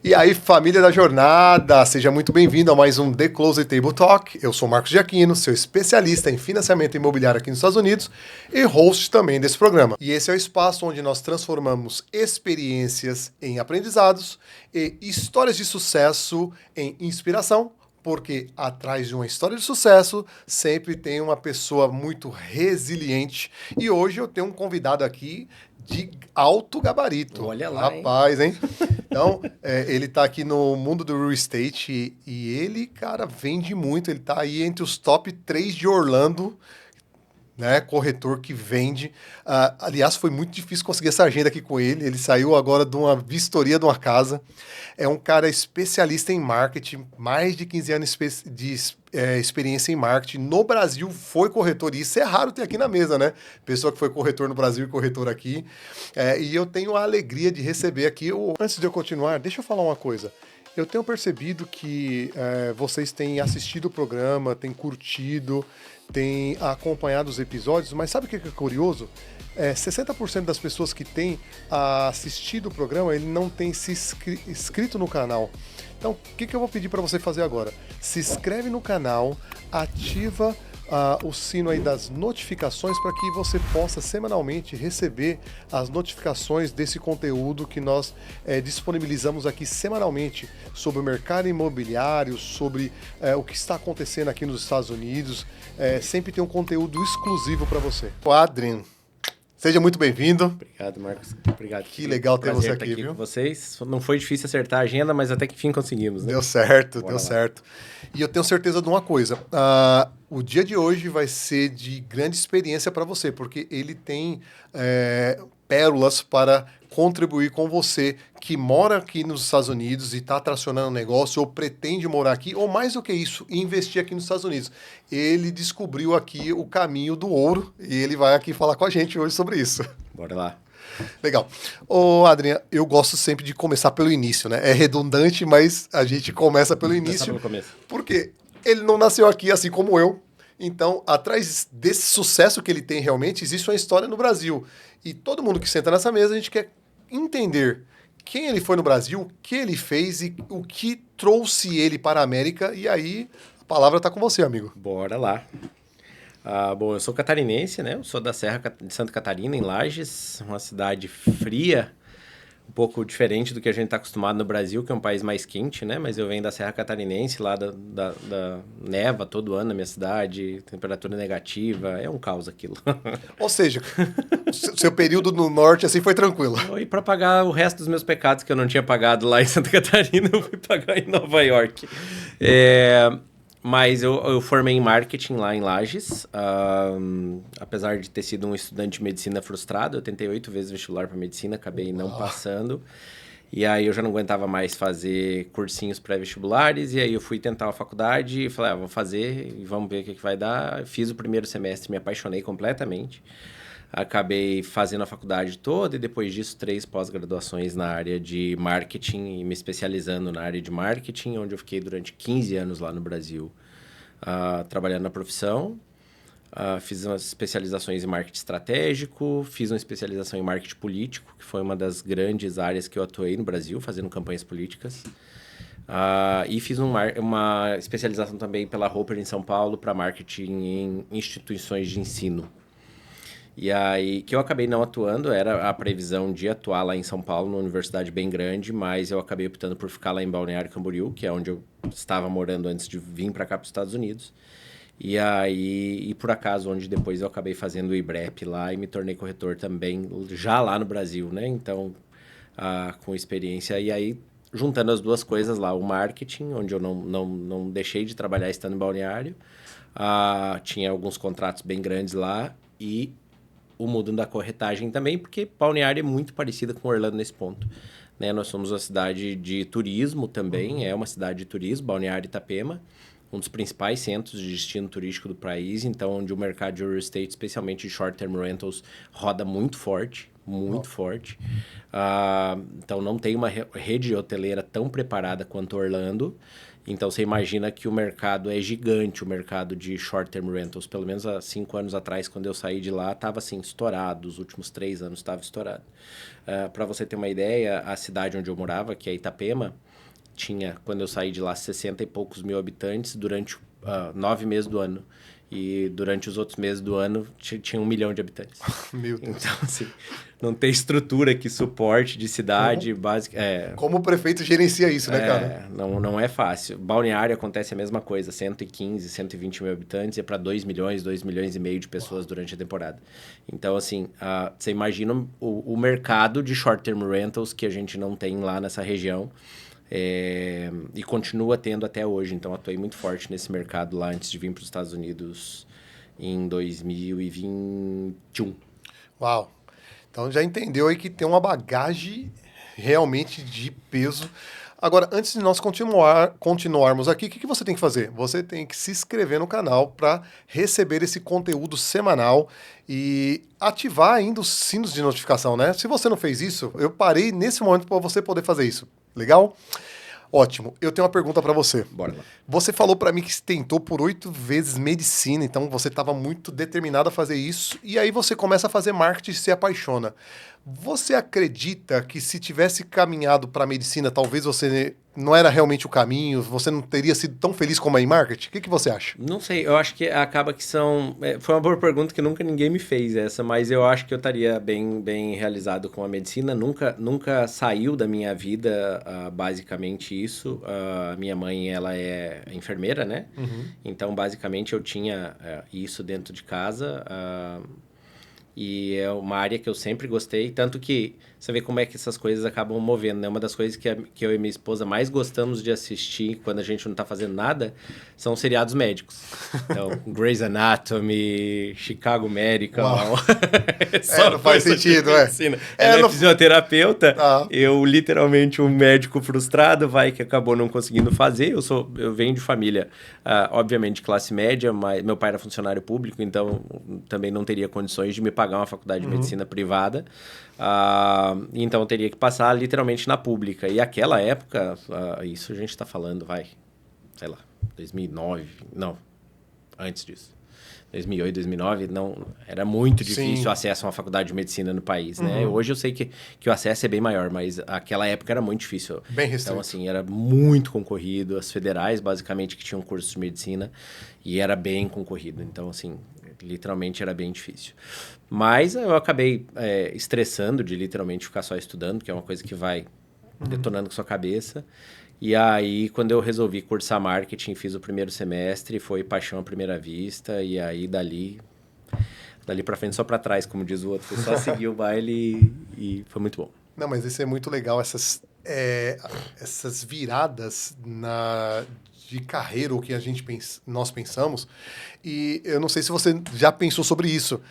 E aí, família da jornada, seja muito bem-vindo a mais um The Close Table Talk. Eu sou Marcos Giacchino, seu especialista em financiamento imobiliário aqui nos Estados Unidos e host também desse programa. E esse é o espaço onde nós transformamos experiências em aprendizados e histórias de sucesso em inspiração, porque atrás de uma história de sucesso sempre tem uma pessoa muito resiliente. E hoje eu tenho um convidado aqui de alto gabarito. Olha lá, hein? Rapaz, hein? Então, ele tá aqui no mundo do real estate e ele, cara, vende muito. Ele tá aí entre os top 3 de Orlando, né? Corretor que vende. Aliás, foi muito difícil conseguir essa agenda aqui com ele. Ele saiu agora de uma vistoria de uma casa. É um cara especialista em marketing, mais de 15 anos de experiência em marketing. No Brasil, foi corretor. E isso é raro ter aqui na mesa, né? Pessoa que foi corretor no Brasil e corretor aqui. E eu tenho a alegria de receber aqui. Antes de eu continuar, deixa eu falar uma coisa. Eu tenho percebido que vocês têm assistido o programa, têm curtido, têm acompanhado os episódios, mas sabe o que é curioso? 60% das pessoas que têm assistido o programa, ele não tem se inscrito no canal. Então, o que eu vou pedir para você fazer agora? Se inscreve no canal, ativa o sino aí das notificações para que você possa semanalmente receber as notificações desse conteúdo que nós disponibilizamos aqui semanalmente sobre o mercado imobiliário, sobre o que está acontecendo aqui nos Estados Unidos. Sempre tem um conteúdo exclusivo para você. O Adrian, seja muito bem-vindo. Obrigado, Marcos. Obrigado. Que legal ter você aqui, viu? Com vocês. Não foi difícil acertar a agenda, mas até que fim conseguimos, né? Deu certo, Bora deu lá. certo. E eu tenho certeza de uma coisa. O dia de hoje vai ser de grande experiência para você, porque ele tem pérolas para contribuir com você que mora aqui nos Estados Unidos e está tracionando um negócio ou pretende morar aqui, ou mais do que isso, investir aqui nos Estados Unidos. Ele descobriu aqui o caminho do ouro e ele vai aqui falar com a gente hoje sobre isso. Bora lá. Legal. Ô, Adriana, eu gosto sempre de começar pelo início, né? É redundante, mas a gente começa pelo início. Pelo começo. Porque ele não nasceu aqui assim como eu. Então, atrás desse sucesso que ele tem realmente, existe uma história no Brasil. E todo mundo que senta nessa mesa, a gente quer entender quem ele foi no Brasil, o que ele fez e o que trouxe ele para a América. E aí, a palavra está com você, amigo. Bora lá. Bom, eu sou catarinense, né? Eu sou da Serra de Santa Catarina, em Lages, uma cidade fria, um pouco diferente do que a gente está acostumado no Brasil, que é um país mais quente, né? Mas eu venho da Serra Catarinense, lá da neva todo ano na minha cidade, temperatura negativa, é um caos aquilo. Ou seja, seu período no norte assim foi tranquilo. E para pagar o resto dos meus pecados que eu não tinha pagado lá em Santa Catarina, eu fui pagar em Nova York. Mas eu formei em marketing lá em Lages. Apesar de ter sido um estudante de medicina frustrado, eu tentei 8 vezes vestibular para medicina, acabei não passando. E aí eu já não aguentava mais fazer cursinhos pré-vestibulares, e aí eu fui tentar a faculdade e falei, vou fazer e vamos ver o que vai dar. Fiz o primeiro semestre, me apaixonei completamente. Acabei fazendo a faculdade toda e depois disso 3 pós-graduações na área de marketing e me especializando na área de marketing, onde eu fiquei durante 15 anos lá no Brasil trabalhando na profissão. Fiz umas especializações em marketing estratégico, fiz uma especialização em marketing político, que foi uma das grandes áreas que eu atuei no Brasil, fazendo campanhas políticas. E fiz uma especialização também pela Roper em São Paulo para marketing em instituições de ensino. E aí, que eu acabei não atuando, era a previsão de atuar lá em São Paulo, numa universidade bem grande, mas eu acabei optando por ficar lá em Balneário Camboriú, que é onde eu estava morando antes de vir para cá para os Estados Unidos. E aí, por acaso, onde depois eu acabei fazendo o IBREP lá e me tornei corretor também, já lá no Brasil, né? Então, com experiência. E aí, juntando as duas coisas lá, o marketing, onde eu não deixei de trabalhar estando em Balneário, tinha alguns contratos bem grandes lá, e o mundo da corretagem também, porque Balneário é muito parecida com Orlando nesse ponto, né? Nós somos uma cidade de turismo também, é uma cidade de turismo, Balneário Itapema, um dos principais centros de destino turístico do país, então onde o mercado de real estate, especialmente de short-term rentals, roda muito forte, forte. Então não tem uma rede hoteleira tão preparada quanto Orlando. Então, você imagina que o mercado é gigante, o mercado de short-term rentals. Pelo menos há 5 anos atrás, quando eu saí de lá, estava assim, estourado. Os últimos 3 anos estava estourado. Para você ter uma ideia, a cidade onde eu morava, que é Itapema, tinha, quando eu saí de lá, 60 e poucos mil habitantes durante 9 meses do ano. E durante os outros meses do ano tinha 1 milhão de habitantes. Meu Deus. Então, assim, não tem estrutura que suporte de cidade básica. Como o prefeito gerencia isso, né, cara? Não é fácil. Balneário acontece a mesma coisa, 115, 120 mil habitantes e é para 2 milhões, 2 milhões e meio de pessoas durante a temporada. Então, assim, você imagina o mercado de short-term rentals que a gente não tem lá nessa região. E continua tendo até hoje. Então, atuei muito forte nesse mercado lá antes de vir para os Estados Unidos em 2021. Uau! Então já entendeu aí que tem uma bagagem realmente de peso. Agora, antes de nós continuarmos aqui, o que você tem que fazer? Você tem que se inscrever no canal para receber esse conteúdo semanal e ativar ainda os sinos de notificação, né? Se você não fez isso, eu parei nesse momento para você poder fazer isso. Legal? Ótimo. Eu tenho uma pergunta para você. Bora lá. Você falou para mim que se tentou por 8 vezes medicina, então você estava muito determinado a fazer isso, e aí você começa a fazer marketing e se apaixona. Você acredita que se tivesse caminhado para a medicina, talvez você não era realmente o caminho, você não teria sido tão feliz como é em marketing? O que você acha? Não sei, eu acho que acaba que são... foi uma boa pergunta que nunca ninguém me fez essa, mas eu acho que eu estaria bem realizado com a medicina. Nunca saiu da minha vida basicamente isso. Minha mãe, ela é enfermeira, né? Uhum. Então, basicamente, eu tinha isso dentro de casa. E é uma área que eu sempre gostei, tanto que você vê como é que essas coisas acabam movendo, né? Uma das coisas que eu e minha esposa mais gostamos de assistir quando a gente não tá fazendo nada são seriados médicos. Então, Grey's Anatomy, Chicago Medical. Não faz sentido, Ela é fisioterapeuta, eu literalmente um médico frustrado, que acabou não conseguindo fazer. Eu venho de família, obviamente, de classe média, mas meu pai era funcionário público, então também não teria condições de me pagar uma faculdade de medicina privada. Então eu teria que passar literalmente na pública. E aquela época, isso a gente está falando, sei lá, 2009, não, antes disso. 2008, 2009, não, era muito difícil o acesso a uma faculdade de medicina no país, né? Hoje eu sei que o acesso é bem maior, mas aquela época era muito difícil. Bem restrito. Então, assim, era muito concorrido. As federais, basicamente, que tinham curso de medicina, e era bem concorrido. Então, assim, literalmente era bem difícil. Mas eu acabei estressando de literalmente ficar só estudando, que é uma coisa que vai detonando com sua cabeça. E aí, quando eu resolvi cursar marketing, fiz o primeiro semestre, foi paixão à primeira vista, e aí dali pra frente, só pra trás, como diz o outro. Eu só segui o baile e foi muito bom. Não, mas isso é muito legal, essas viradas de carreira, o que nós pensamos, e eu não sei se você já pensou sobre isso.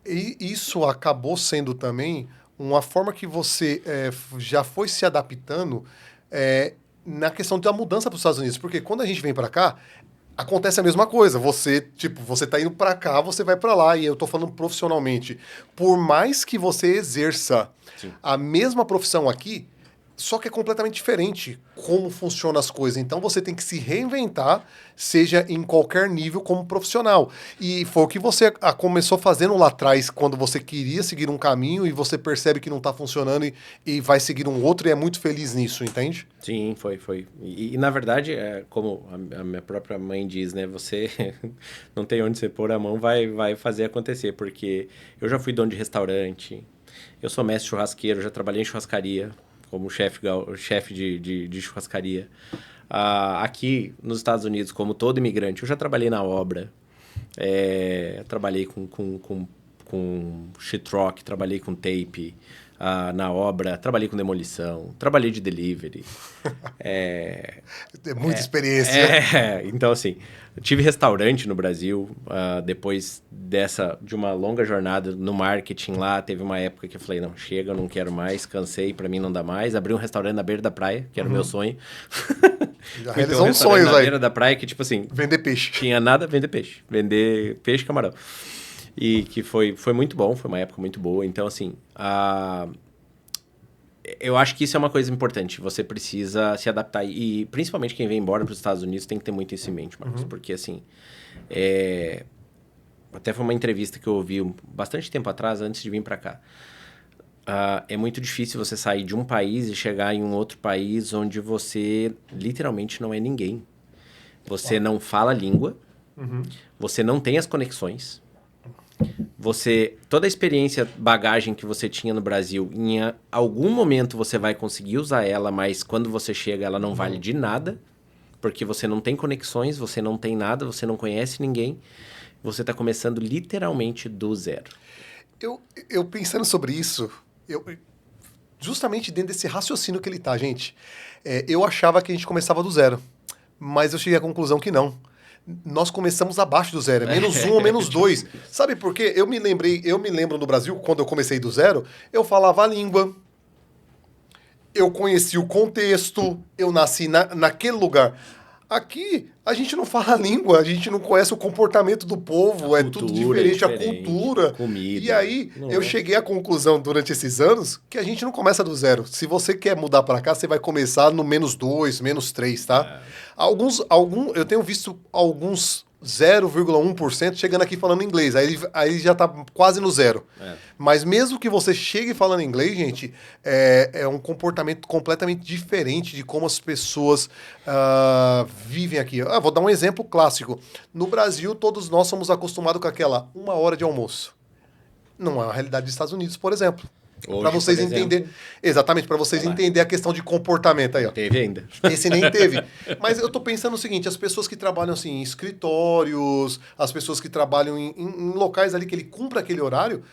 E isso acabou sendo também uma forma que você já foi se adaptando na questão da mudança para os Estados Unidos, porque quando a gente vem para cá, acontece a mesma coisa. Você tá indo para cá, você vai para lá, e eu tô falando profissionalmente. Por mais que você exerça a mesma profissão aqui, só que é completamente diferente como funcionam as coisas. Então você tem que se reinventar, seja em qualquer nível como profissional. E foi o que você começou fazendo lá atrás, quando você queria seguir um caminho e você percebe que não está funcionando e vai seguir um outro e é muito feliz nisso, entende? Sim, foi. E na verdade, como a minha própria mãe diz, né? Você não tem onde você pôr a mão, vai fazer acontecer. Porque eu já fui dono de restaurante, eu sou mestre churrasqueiro, já trabalhei em churrascaria, como chefe de churrascaria. Aqui nos Estados Unidos, como todo imigrante, eu já trabalhei na obra, trabalhei com sheetrock, trabalhei com tape na obra, trabalhei com demolição, trabalhei de delivery. É muita experiência. Então, assim, eu tive restaurante no Brasil, depois de uma longa jornada no marketing lá, teve uma época que eu falei, não, chega, eu não quero mais, cansei, pra mim não dá mais. Abri um restaurante na beira da praia, que era o meu sonho. Já realizou um sonho, na beira da praia, que tipo assim... Vender peixe. Tinha nada, vender peixe. Vender peixe e camarão. E que foi muito bom, foi uma época muito boa. Então, assim, eu acho que isso é uma coisa importante. Você precisa se adaptar. E principalmente quem vem embora para os Estados Unidos tem que ter muito isso em mente, Marcos. Porque, assim, até foi uma entrevista que eu ouvi bastante tempo atrás, antes de vir para cá. É muito difícil você sair de um país e chegar em um outro país onde você literalmente não é ninguém. Você não fala a língua, você não tem as conexões. Toda a experiência, bagagem que você tinha no Brasil, em algum momento você vai conseguir usar ela, mas quando você chega ela não vale de nada, porque você não tem conexões, você não tem nada, você não conhece ninguém, você está começando literalmente do zero. Eu pensando sobre isso, justamente dentro desse raciocínio que ele tá, gente, eu achava que a gente começava do zero, mas eu cheguei à conclusão que não. Nós começamos abaixo do zero, é -1 ou -2. Sabe por quê? Eu me lembro no Brasil, quando eu comecei do zero, eu falava a língua, eu conheci o contexto, eu nasci naquele lugar. Aqui, a gente não fala a língua, a gente não conhece o comportamento do povo, tudo diferente, a cultura. Comida. E aí, eu cheguei à conclusão durante esses anos que a gente não começa do zero. Se você quer mudar para cá, você vai começar no -2, -3, tá? Eu tenho visto alguns 0,1% chegando aqui falando inglês. Aí já tá quase no zero. Mas mesmo que você chegue falando inglês, gente, é um comportamento completamente diferente de como as pessoas vivem aqui. Vou dar um exemplo clássico. No Brasil, todos nós somos acostumados com aquela 1 hora de almoço. Não é a realidade dos Estados Unidos, por exemplo. Para vocês entenderem. Exatamente, para vocês entenderem a questão de comportamento aí, ó. Teve ainda. Esse nem teve. Mas eu tô pensando o seguinte, as pessoas que trabalham assim, em escritórios, as pessoas que trabalham em locais ali que ele cumpre aquele horário,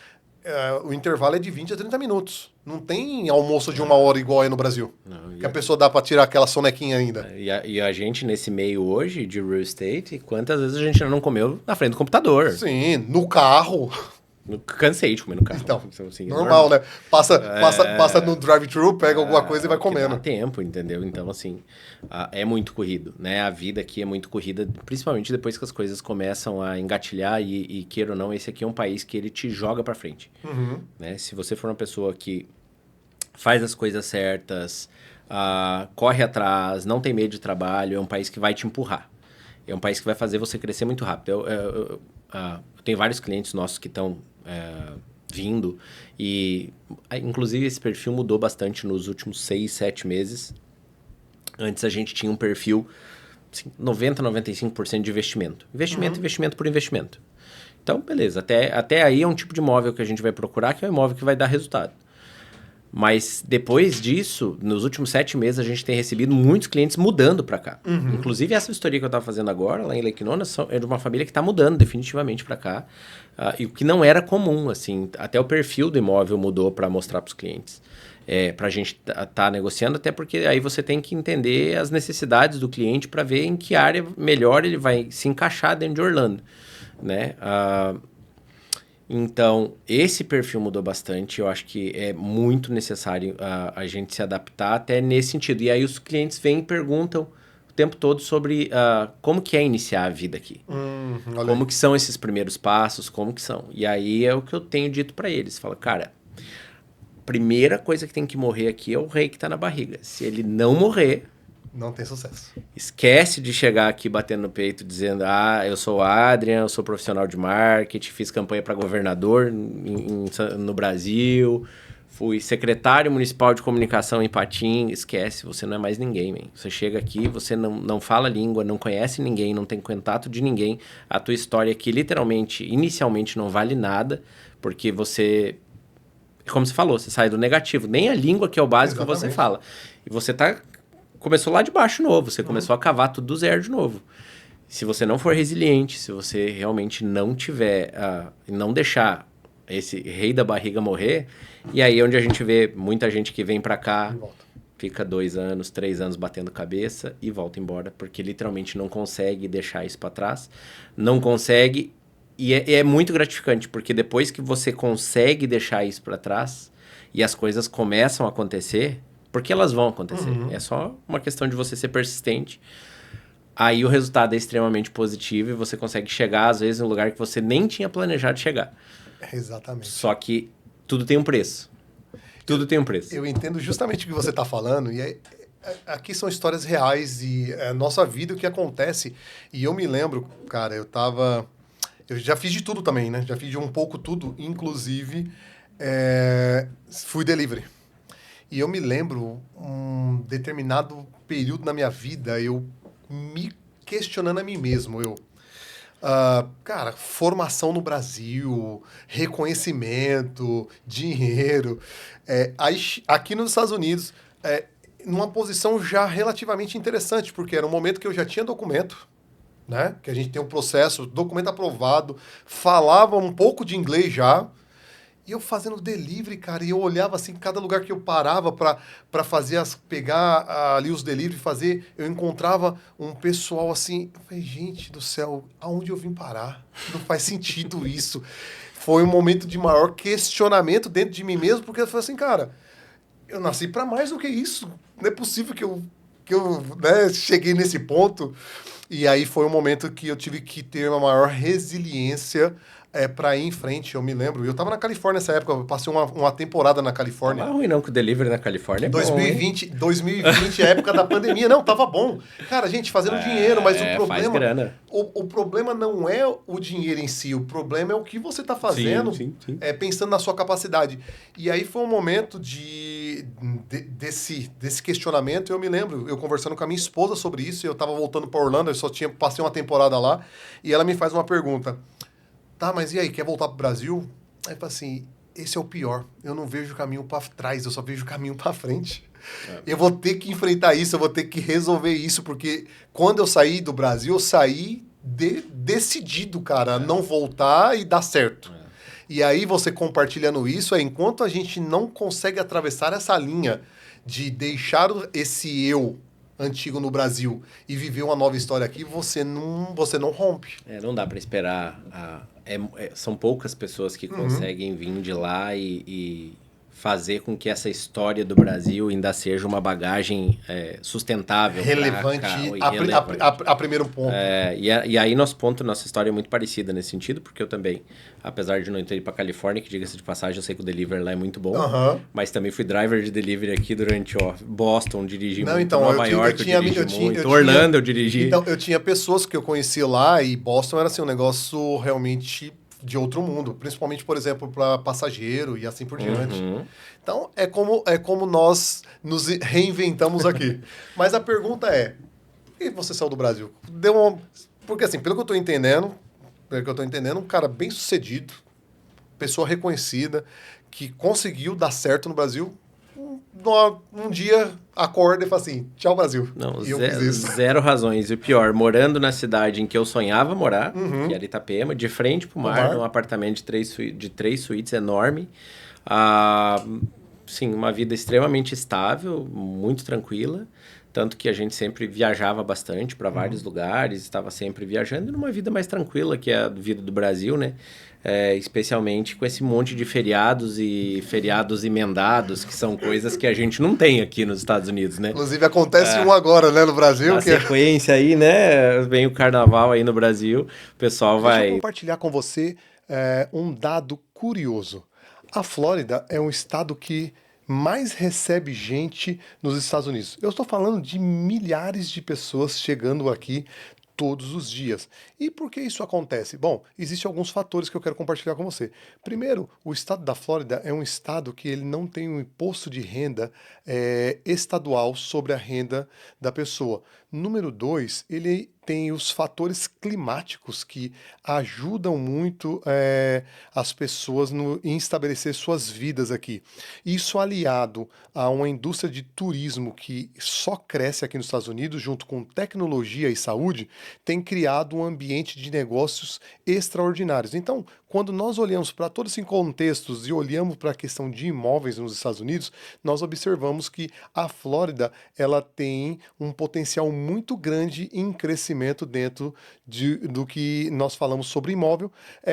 o intervalo é de 20 a 30 minutos. Não tem almoço de 1 hora igual aí no Brasil. Não, que a pessoa dá para tirar aquela sonequinha ainda. E a gente, nesse meio hoje de real estate, quantas vezes a gente não comeu na frente do computador? Sim, no carro. Cansei de comer no carro. Então, assim, normal, né? Passa no drive-thru, pega alguma coisa e vai comendo. Dá tempo, entendeu? Então, assim, é muito corrido, né? A vida aqui é muito corrida, principalmente depois que as coisas começam a engatilhar e queira ou não, esse aqui é um país que ele te joga pra frente. Né? Se você for uma pessoa que faz as coisas certas, corre atrás, não tem medo de trabalho, é um país que vai te empurrar. É um país que vai fazer você crescer muito rápido. Eu tenho vários clientes nossos que estão vindo e, inclusive, esse perfil mudou bastante nos últimos 6, 7 meses. Antes a gente tinha um perfil assim, 90, 95% de investimento. Investimento por investimento. Então, beleza. Até aí é um tipo de imóvel que a gente vai procurar, que é um imóvel que vai dar resultado. Mas depois disso, nos últimos 7 meses, a gente tem recebido muitos clientes mudando para cá. Inclusive, essa vistoria que eu estava fazendo agora, lá em Lake Nona, é de uma família que está mudando definitivamente para cá. E o que não era comum, assim. Até o perfil do imóvel mudou para mostrar para os clientes. Para a gente tá negociando, até porque aí você tem que entender as necessidades do cliente para ver em que área melhor ele vai se encaixar dentro de Orlando, né? Então, esse perfil mudou bastante. Eu acho que é muito necessário a gente se adaptar até nesse sentido. E aí os clientes vêm e perguntam o tempo todo sobre como que é iniciar a vida aqui. Como que são esses primeiros passos, como que são. E aí é o que eu tenho dito para eles. Falo, cara, primeira coisa que tem que morrer aqui é o rei que tá na barriga. Se ele não morrer... Não tem sucesso. Esquece de chegar aqui batendo no peito dizendo eu sou o Adrian, eu sou profissional de marketing, fiz campanha para governador no Brasil, fui secretário municipal de comunicação em Patim. Esquece, você não é mais ninguém, man. Você chega aqui, você não fala língua, não conhece ninguém, não tem contato de ninguém. A tua história aqui, literalmente, inicialmente não vale nada, porque você... Como você falou, você sai do negativo. Nem a língua, que é o básico, você fala. E você começou lá de baixo novo, você começou a cavar tudo do zero de novo. Se você não for resiliente, se você realmente não tiver, não deixar esse rei da barriga morrer, e aí é onde a gente vê muita gente que vem pra cá, fica 2 anos, 3 anos batendo cabeça e volta embora, porque literalmente não consegue deixar isso pra trás, não consegue, e é muito gratificante, porque depois que você consegue deixar isso pra trás, e as coisas começam a acontecer... Porque elas vão acontecer. É só uma questão de você ser persistente. Aí o resultado é extremamente positivo e você consegue chegar, às vezes, em um lugar que você nem tinha planejado chegar. Exatamente. Só que tudo tem um preço. Tudo tem um preço. Eu entendo justamente o que você está falando, e aqui são histórias reais e é a nossa vida, o que acontece. E eu me lembro, cara, eu já fiz de tudo também, né? Já fiz de um pouco tudo, inclusive fui delivery. E eu me lembro, um determinado período na minha vida, eu me questionando a mim mesmo, cara, formação no Brasil, reconhecimento, dinheiro. Aí, aqui nos Estados Unidos, numa posição já relativamente interessante, porque era um momento que eu já tinha documento, né? Que a gente tem um processo, documento aprovado, falava um pouco de inglês já. E eu fazendo delivery, cara, e eu olhava assim, cada lugar que eu parava para fazer pegar ali os delivery, fazer, eu encontrava um pessoal assim, eu falei, gente do céu, aonde eu vim parar? Não faz sentido isso. Foi um momento de maior questionamento dentro de mim mesmo, porque eu falei assim, cara, eu nasci para mais do que isso. Não é possível que eu né, cheguei nesse ponto. E aí foi um momento que eu tive que ter uma maior resiliência para ir em frente. Eu me lembro, eu estava na Califórnia nessa época, eu passei uma temporada na Califórnia. Não é ruim não, que o delivery na Califórnia é 2020, bom, 2020, época da pandemia. Não, tava bom. Cara, gente, fazendo dinheiro, mas o problema... Faz grana. O problema não é o dinheiro em si, o problema é o que você está fazendo, sim. Pensando na sua capacidade. E aí foi um momento desse questionamento, eu me lembro, eu conversando com a minha esposa sobre isso, eu estava voltando para Orlando, eu passei uma temporada lá, e ela me faz uma pergunta. Tá, mas e aí, quer voltar pro Brasil? Aí eu falo assim, esse é o pior. Eu não vejo caminho para trás, eu só vejo caminho para frente. Eu vou ter que enfrentar isso, eu vou ter que resolver isso, porque quando eu saí do Brasil, eu saí decidido, cara, a não voltar e dar certo. E aí você compartilhando isso, enquanto a gente não consegue atravessar essa linha de deixar esse eu antigo no Brasil e viver uma nova história aqui, você não rompe. Não dá para esperar. São poucas pessoas que conseguem vir de lá e fazer com que essa história do Brasil ainda seja uma bagagem sustentável. Relevante, a primeiro ponto. E aí nossa história é muito parecida nesse sentido, porque eu também, apesar de não ter ido para Califórnia, que diga-se de passagem, eu sei que o delivery lá é muito bom, mas também fui driver de delivery aqui durante Boston, dirigi muito, Nova York eu dirigi muito, Orlando eu dirigi. Então, eu tinha pessoas que eu conhecia lá e Boston era assim, um negócio realmente de outro mundo, principalmente, por exemplo, para passageiro e assim por diante. Então, é como nós nos reinventamos aqui. Mas a pergunta é, por que você saiu do Brasil? Porque assim, pelo que eu estou entendendo, um cara bem sucedido, pessoa reconhecida, que conseguiu dar certo no Brasil, um dia acorda e fala assim, tchau Brasil. Não, zero razões. E o pior, morando na cidade em que eu sonhava morar, que era Itapema, de frente pro mar, num apartamento de três suítes enorme. Sim, uma vida extremamente estável, muito tranquila. Tanto que a gente sempre viajava bastante para vários lugares, estava sempre viajando numa vida mais tranquila, que é a vida do Brasil, né? Especialmente com esse monte de feriados e feriados emendados, que são coisas que a gente não tem aqui nos Estados Unidos, né? Inclusive acontece um agora, né, no Brasil. Na sequência aí, né, vem o carnaval aí no Brasil, o pessoal vai... Deixa eu compartilhar com você um dado curioso. A Flórida é um estado que mais recebe gente nos Estados Unidos. Eu estou falando de milhares de pessoas chegando aqui todos os dias. E por que isso acontece? Bom, existem alguns fatores que eu quero compartilhar com você. Primeiro, o estado da Flórida é um estado que ele não tem um imposto de renda estadual sobre a renda da pessoa. Número 2, ele tem os fatores climáticos que ajudam muito as pessoas em estabelecer suas vidas aqui. Isso aliado a uma indústria de turismo que só cresce aqui nos Estados Unidos, junto com tecnologia e saúde, tem criado um ambiente de negócios extraordinários. Então, quando nós olhamos para todos esses contextos e olhamos para a questão de imóveis nos Estados Unidos, nós observamos que a Flórida ela tem um potencial muito grande em crescimento dentro do que nós falamos sobre imóvel,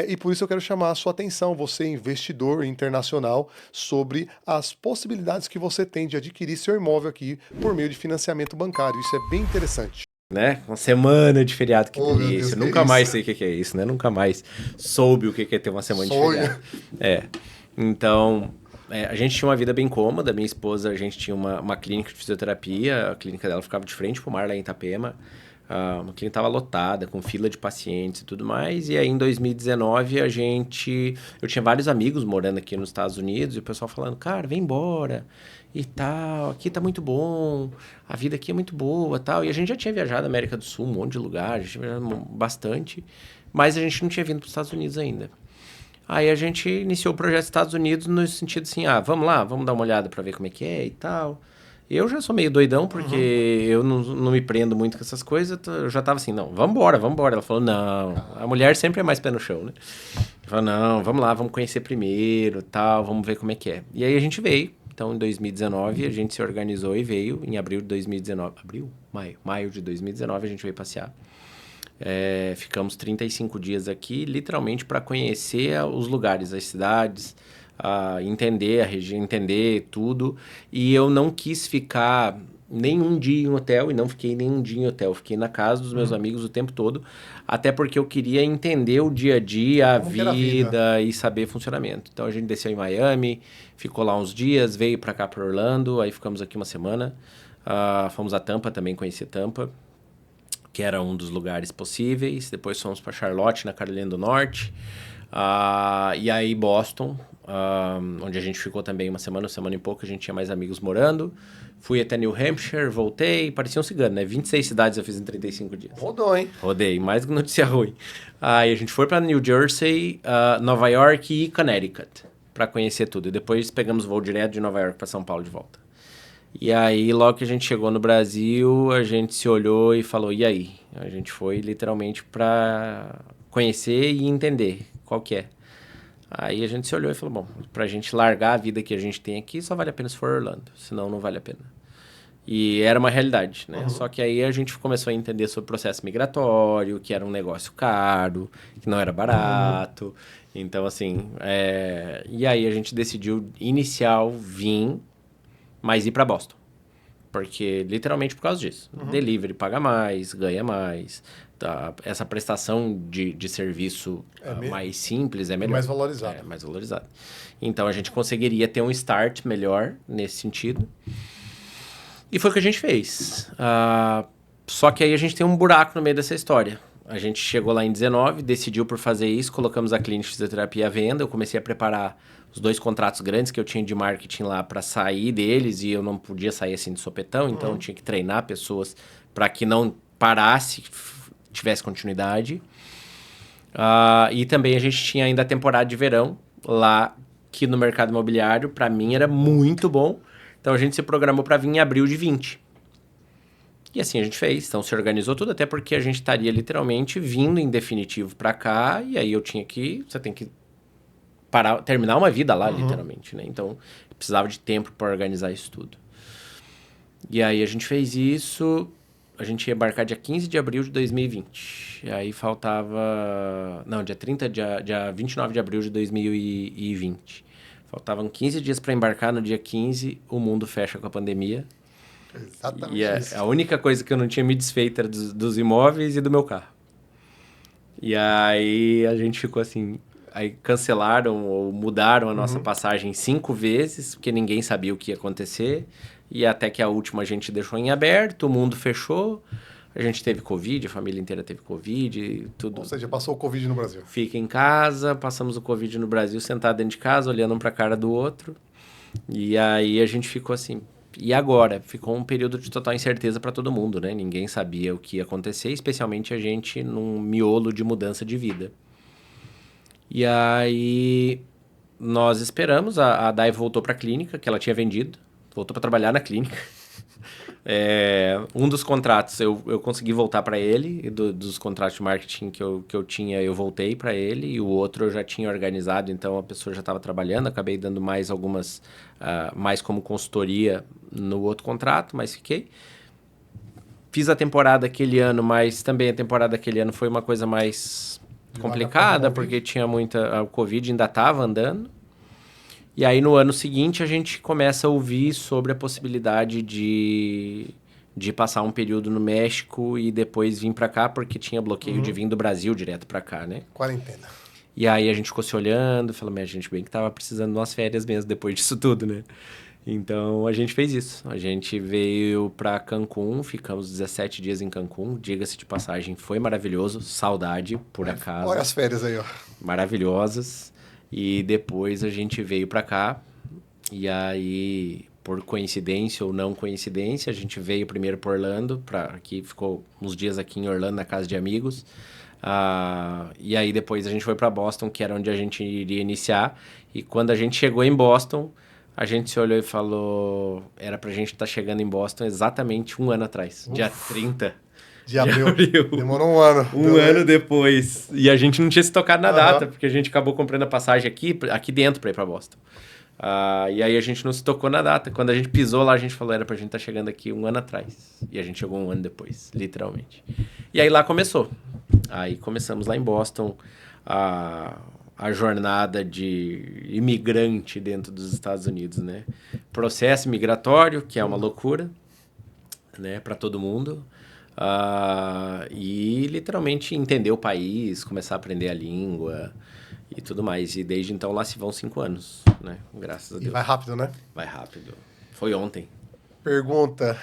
e por isso eu quero chamar a sua atenção, você investidor internacional, sobre as possibilidades que você tem de adquirir seu imóvel aqui por meio de financiamento bancário. Isso é bem interessante. Né? Uma semana de feriado, que delícia. Nunca mais sei o que é isso, né? Nunca mais soube o que é ter uma semana de feriado. Então, a gente tinha uma vida bem cômoda. Minha esposa, a gente tinha uma clínica de fisioterapia. A clínica dela ficava de frente pro mar lá em Itapema. Uma clínica estava lotada, com fila de pacientes e tudo mais. E aí, em 2019, eu tinha vários amigos morando aqui nos Estados Unidos. E o pessoal falando, cara, vem embora e tal. Aqui tá muito bom. A vida aqui é muito boa e tal. E a gente já tinha viajado na América do Sul, um monte de lugar. A gente tinha viajado bastante. Mas a gente não tinha vindo para os Estados Unidos ainda. Aí a gente iniciou o projeto dos Estados Unidos no sentido assim, vamos lá, vamos dar uma olhada para ver como é que é e tal. Eu já sou meio doidão, porque eu não me prendo muito com essas coisas. Eu já tava assim, não, vamos embora. Ela falou, não, a mulher sempre é mais pé no chão, né? Eu falei, não, vamos lá, vamos conhecer primeiro, tal, vamos ver como é que é. E aí a gente veio. Então, em 2019, a gente se organizou e veio. Em abril de 2019, maio de 2019, a gente veio passear. Ficamos 35 dias aqui, literalmente para conhecer os lugares, as cidades, entender a região, entender tudo. E eu não quis ficar nenhum dia em hotel, e não fiquei nenhum dia em hotel. Fiquei na casa dos meus amigos o tempo todo, até porque eu queria entender o dia a dia, a vida e saber funcionamento. Então, a gente desceu em Miami, ficou lá uns dias, veio para cá, para Orlando, aí ficamos aqui uma semana. Fomos a Tampa também, conhecer Tampa, que era um dos lugares possíveis. Depois fomos para Charlotte, na Carolina do Norte. E aí Boston, onde a gente ficou também uma semana e pouco. A gente tinha mais amigos morando. Fui até New Hampshire, voltei. Parecia um cigano, né? 26 cidades eu fiz em 35 dias. Rodou, hein? Rodei, mais que notícia ruim. Aí a gente foi para New Jersey, Nova York e Connecticut para conhecer tudo. E depois pegamos voo direto de Nova York para São Paulo de volta. E aí, logo que a gente chegou no Brasil, a gente se olhou e falou, e aí? A gente foi literalmente para conhecer e entender qual que é. Aí a gente se olhou e falou, bom, pra gente largar a vida que a gente tem aqui, só vale a pena se for Orlando, senão não vale a pena. E era uma realidade, né? Só que aí a gente começou a entender sobre o processo migratório, que era um negócio caro, que não era barato. Então, assim, e aí a gente decidiu vir, mas ir para Boston. Porque, literalmente, por causa disso. Delivery paga mais, ganha mais. Tá? Essa prestação de serviço mais simples é melhor. Mais valorizado. É, mais valorizado. Então, a gente conseguiria ter um start melhor nesse sentido. E foi o que a gente fez. Só que aí a gente tem um buraco no meio dessa história. A gente chegou lá em 19, decidiu por fazer isso, colocamos a clínica de fisioterapia à venda. Eu comecei a preparar os 2 contratos grandes que eu tinha de marketing lá para sair deles, e eu não podia sair assim de sopetão, então eu tinha que treinar pessoas para que não parasse, tivesse continuidade. E também a gente tinha ainda a temporada de verão lá, que no mercado imobiliário, para mim, era muito bom. Então a gente se programou para vir em abril de 20. E assim a gente fez, então se organizou tudo, até porque a gente estaria literalmente vindo em definitivo para cá, e aí você tem que terminar uma vida lá, literalmente, né? Então, precisava de tempo para organizar isso tudo. E aí a gente fez isso, a gente ia embarcar dia 15 de abril de 2020. E aí faltava... Não, dia 29 de abril de 2020. Faltavam 15 dias para embarcar, no dia 15 o mundo fecha com a pandemia. Exatamente E a única coisa que eu não tinha me desfeito era dos imóveis e do meu carro. E aí a gente ficou assim... Aí cancelaram ou mudaram a nossa passagem 5 vezes, porque ninguém sabia o que ia acontecer. E até que a última a gente deixou em aberto, o mundo fechou. A gente teve Covid, a família inteira teve Covid, tudo. Ou seja, passou o Covid no Brasil. Fica em casa, passamos o Covid no Brasil, sentado dentro de casa, olhando um para a cara do outro. E aí a gente ficou assim... E agora? Ficou um período de total incerteza para todo mundo, né? Ninguém sabia o que ia acontecer, especialmente a gente num miolo de mudança de vida. E aí nós esperamos, a Dai voltou para a clínica, que ela tinha vendido, voltou para trabalhar na clínica. Um dos contratos eu consegui voltar para ele, e dos contratos de marketing que eu tinha, eu voltei para ele, e o outro eu já tinha organizado, então a pessoa já estava trabalhando, acabei dando mais algumas, mais como consultoria no outro contrato, mas fiquei. Fiz a temporada aquele ano, mas também a temporada aquele ano foi uma coisa mais complicada, porque tinha o Covid ainda estava andando. E aí, no ano seguinte, a gente começa a ouvir sobre a possibilidade de passar um período no México e depois vir para cá, porque tinha bloqueio de vir do Brasil direto para cá, né? Quarentena. E aí a gente ficou se olhando, falou, mas a gente bem que tava precisando de umas férias mesmo depois disso tudo, né? Então a gente fez isso. A gente veio para Cancún, ficamos 17 dias em Cancún. Diga-se de passagem, foi maravilhoso. Saudade, por acaso. Olha as férias aí, ó. Maravilhosas. E depois a gente veio para cá. E aí, por coincidência ou não coincidência, a gente veio primeiro para Orlando, aqui ficou uns dias aqui em Orlando na casa de amigos. E aí depois a gente foi para Boston, que era onde a gente iria iniciar. E quando a gente chegou em Boston, a gente se olhou e falou, era pra gente estar chegando em Boston exatamente um ano atrás, dia 30 De abril. abril. Demorou um ano. Um ano depois. E a gente não tinha se tocado na Aham. data, porque a gente acabou comprando a passagem aqui dentro pra ir pra Boston. E aí a gente não se tocou na data. Quando a gente pisou lá, a gente falou, era pra gente estar chegando aqui um ano atrás. E a gente chegou um ano depois, literalmente. E aí lá começou. Aí começamos lá em Boston a jornada de imigrante dentro dos Estados Unidos, né? Processo migratório, que é uma loucura, né, para todo mundo. E literalmente entender o país, começar a aprender a língua e tudo mais. E desde então lá se vão 5 anos, né? Graças a E Deus. vai rápido, né? Vai rápido. Foi ontem. Pergunta: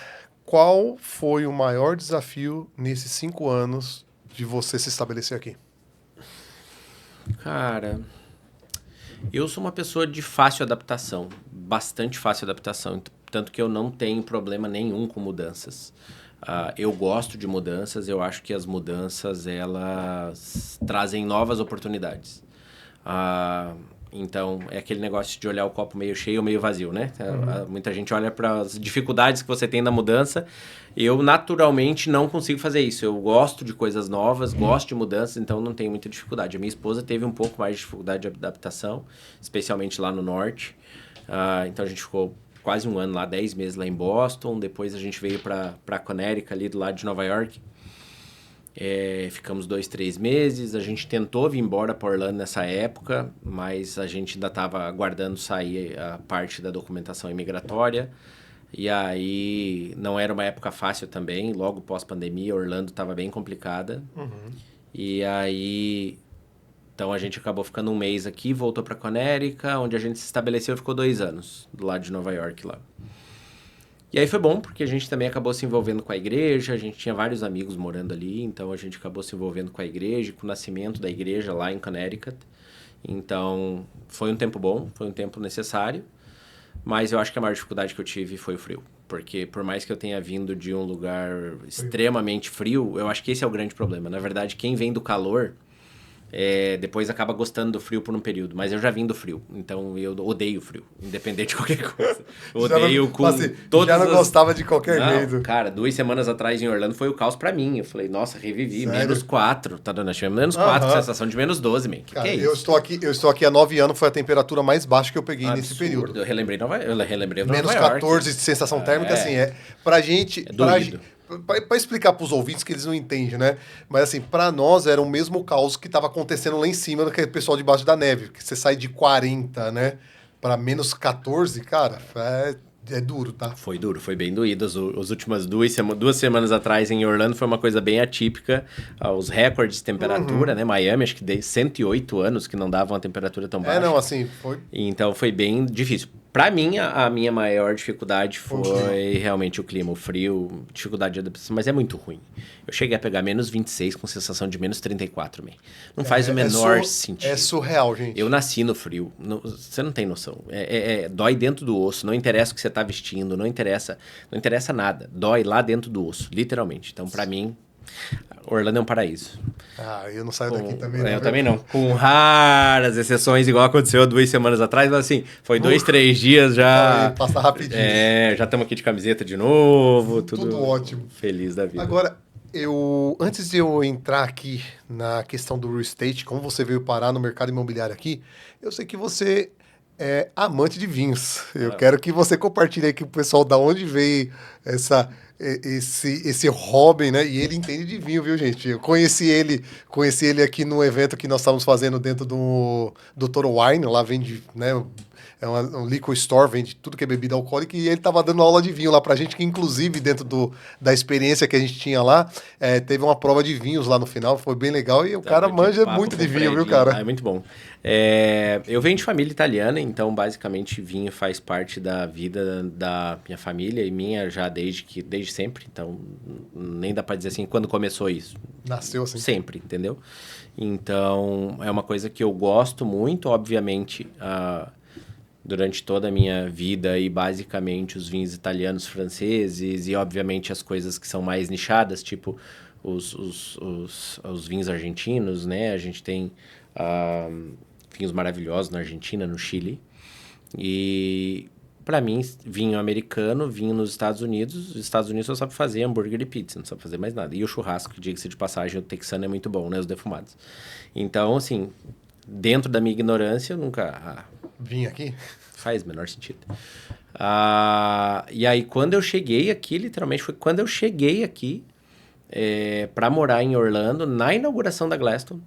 qual foi o maior desafio nesses 5 anos de você se estabelecer aqui? Cara, eu sou uma pessoa de fácil adaptação, bastante fácil adaptação, tanto que eu não tenho problema nenhum com mudanças. Eu gosto de mudanças, eu acho que as mudanças elas trazem novas oportunidades. Então, é aquele negócio de olhar o copo meio cheio ou meio vazio, né? Muita gente olha para as dificuldades que você tem na mudança. Eu, naturalmente, não consigo fazer isso. Eu gosto de coisas novas, gosto de mudanças, então não tenho muita dificuldade. A minha esposa teve um pouco mais de dificuldade de adaptação, especialmente lá no norte. Então, a gente ficou quase um ano lá, 10 meses lá em Boston. Depois, a gente veio para Connecticut, ali do lado de Nova York. Ficamos 2, 3 meses. A gente tentou vir embora para Orlando nessa época, mas a gente ainda estava aguardando sair a parte da documentação imigratória. E aí não era uma época fácil também. Logo pós-pandemia, Orlando estava bem complicada. E aí, então a gente acabou ficando um mês aqui, voltou para Connecticut, onde a gente se estabeleceu e ficou 2 anos, do lado de Nova York lá. E aí foi bom, porque a gente também acabou se envolvendo com a igreja, a gente tinha vários amigos morando ali, então a gente acabou se envolvendo com a igreja, com o nascimento da igreja lá em Connecticut. Então, foi um tempo bom, foi um tempo necessário, mas eu acho que a maior dificuldade que eu tive foi o frio. Porque por mais que eu tenha vindo de um lugar extremamente frio, eu acho que esse é o grande problema. Na verdade, quem vem do calor... depois acaba gostando do frio por um período, mas eu já vim do frio, então eu odeio frio, independente de qualquer coisa. Eu odeio não, com assim, todas já não as... gostava de qualquer Não, jeito. cara, 2 semanas atrás em Orlando foi o caos pra mim. Eu falei, nossa, revivi. Sério? -4, tá dando? Nós tivemos -4, sensação de -12, man. Que é eu isso? estou aqui há 9 anos, foi a temperatura mais baixa que eu peguei nesse Absurdo. período. Eu relembrei Nova Menos York. 14 de sensação térmica, assim, pra gente... doído. Pra explicar pros ouvintes que eles não entendem, né? Mas assim, pra nós era o mesmo caos que tava acontecendo lá em cima do que o pessoal debaixo da neve. Que você sai de 40, né? Pra -14, cara, é duro, tá? Foi duro, foi bem doído. As últimas 2 semanas atrás em Orlando foi uma coisa bem atípica. Os recordes de temperatura, né? Miami, acho que dei 108 anos que não davam uma temperatura tão baixa. não, assim, foi... Então foi bem difícil. Pra mim, a minha maior dificuldade foi realmente o clima, o frio, dificuldade de adaptação, mas é muito ruim. Eu cheguei a pegar -26 com sensação de -34, man. Não faz o menor sentido. É surreal, gente. Eu nasci no frio, você não tem noção. Dói dentro do osso, não interessa o que você tá vestindo, não interessa nada. Dói lá dentro do osso, literalmente. Então, pra mim, Orlando é um paraíso. Eu não saio daqui também. Eu também não. Com raras exceções, igual aconteceu 2 semanas atrás, mas assim, foi 2, 3 dias já. Passa rapidinho. Já estamos aqui de camiseta de novo. Tudo ótimo. Feliz da vida. Agora, antes de eu entrar aqui na questão do real estate, como você veio parar no mercado imobiliário aqui, eu sei que você é amante de vinhos. Eu quero que você compartilhe aí com o pessoal da onde veio esse hobby, né? E ele entende de vinho, viu, gente? Eu conheci ele aqui no evento que nós estávamos fazendo dentro do Toro Wine, lá vende, né? Um liquor store, vende tudo que é bebida alcoólica, e ele estava dando aula de vinho lá pra gente, que inclusive dentro da experiência que a gente tinha lá, teve uma prova de vinhos lá no final, foi bem legal, e o cara manja muito de vinho, viu, cara? É muito bom. Eu venho de família italiana, então basicamente vinho faz parte da vida da minha família e minha já desde sempre, então nem dá pra dizer assim, quando começou isso? Nasceu assim. Sempre, entendeu? Então, é uma coisa que eu gosto muito, obviamente, durante toda a minha vida e basicamente os vinhos italianos, franceses e obviamente as coisas que são mais nichadas, tipo os vinhos argentinos, né? A gente tem vinhos maravilhosos na Argentina, no Chile. E para mim, vinho americano, vinho nos Estados Unidos. Os Estados Unidos só sabe fazer hambúrguer e pizza, não sabe fazer mais nada. E o churrasco, diga-se de passagem, o texano é muito bom, né? Os defumados. Então, assim, dentro da minha ignorância, eu nunca... Vim aqui? Faz o menor sentido. E aí, quando eu cheguei aqui, literalmente foi quando eu cheguei aqui para morar em Orlando, na inauguração da Glaston.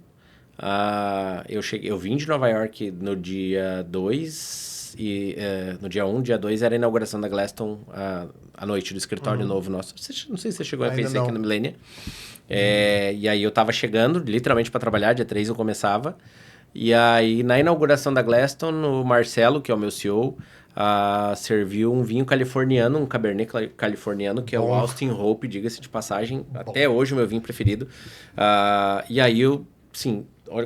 Eu vim de Nova York no dia 2 e no dia 1, dia 2 era a inauguração da Glaston à noite do escritório novo nosso. Não sei se você chegou a conhecer aqui no Millennium. E aí eu tava chegando, literalmente para trabalhar, dia 3 eu começava. E aí, na inauguração da Glaston, o Marcelo, que é o meu CEO, serviu um vinho californiano, um Cabernet californiano, que é o Austin Hope, diga-se de passagem. Até hoje o meu vinho preferido. E aí,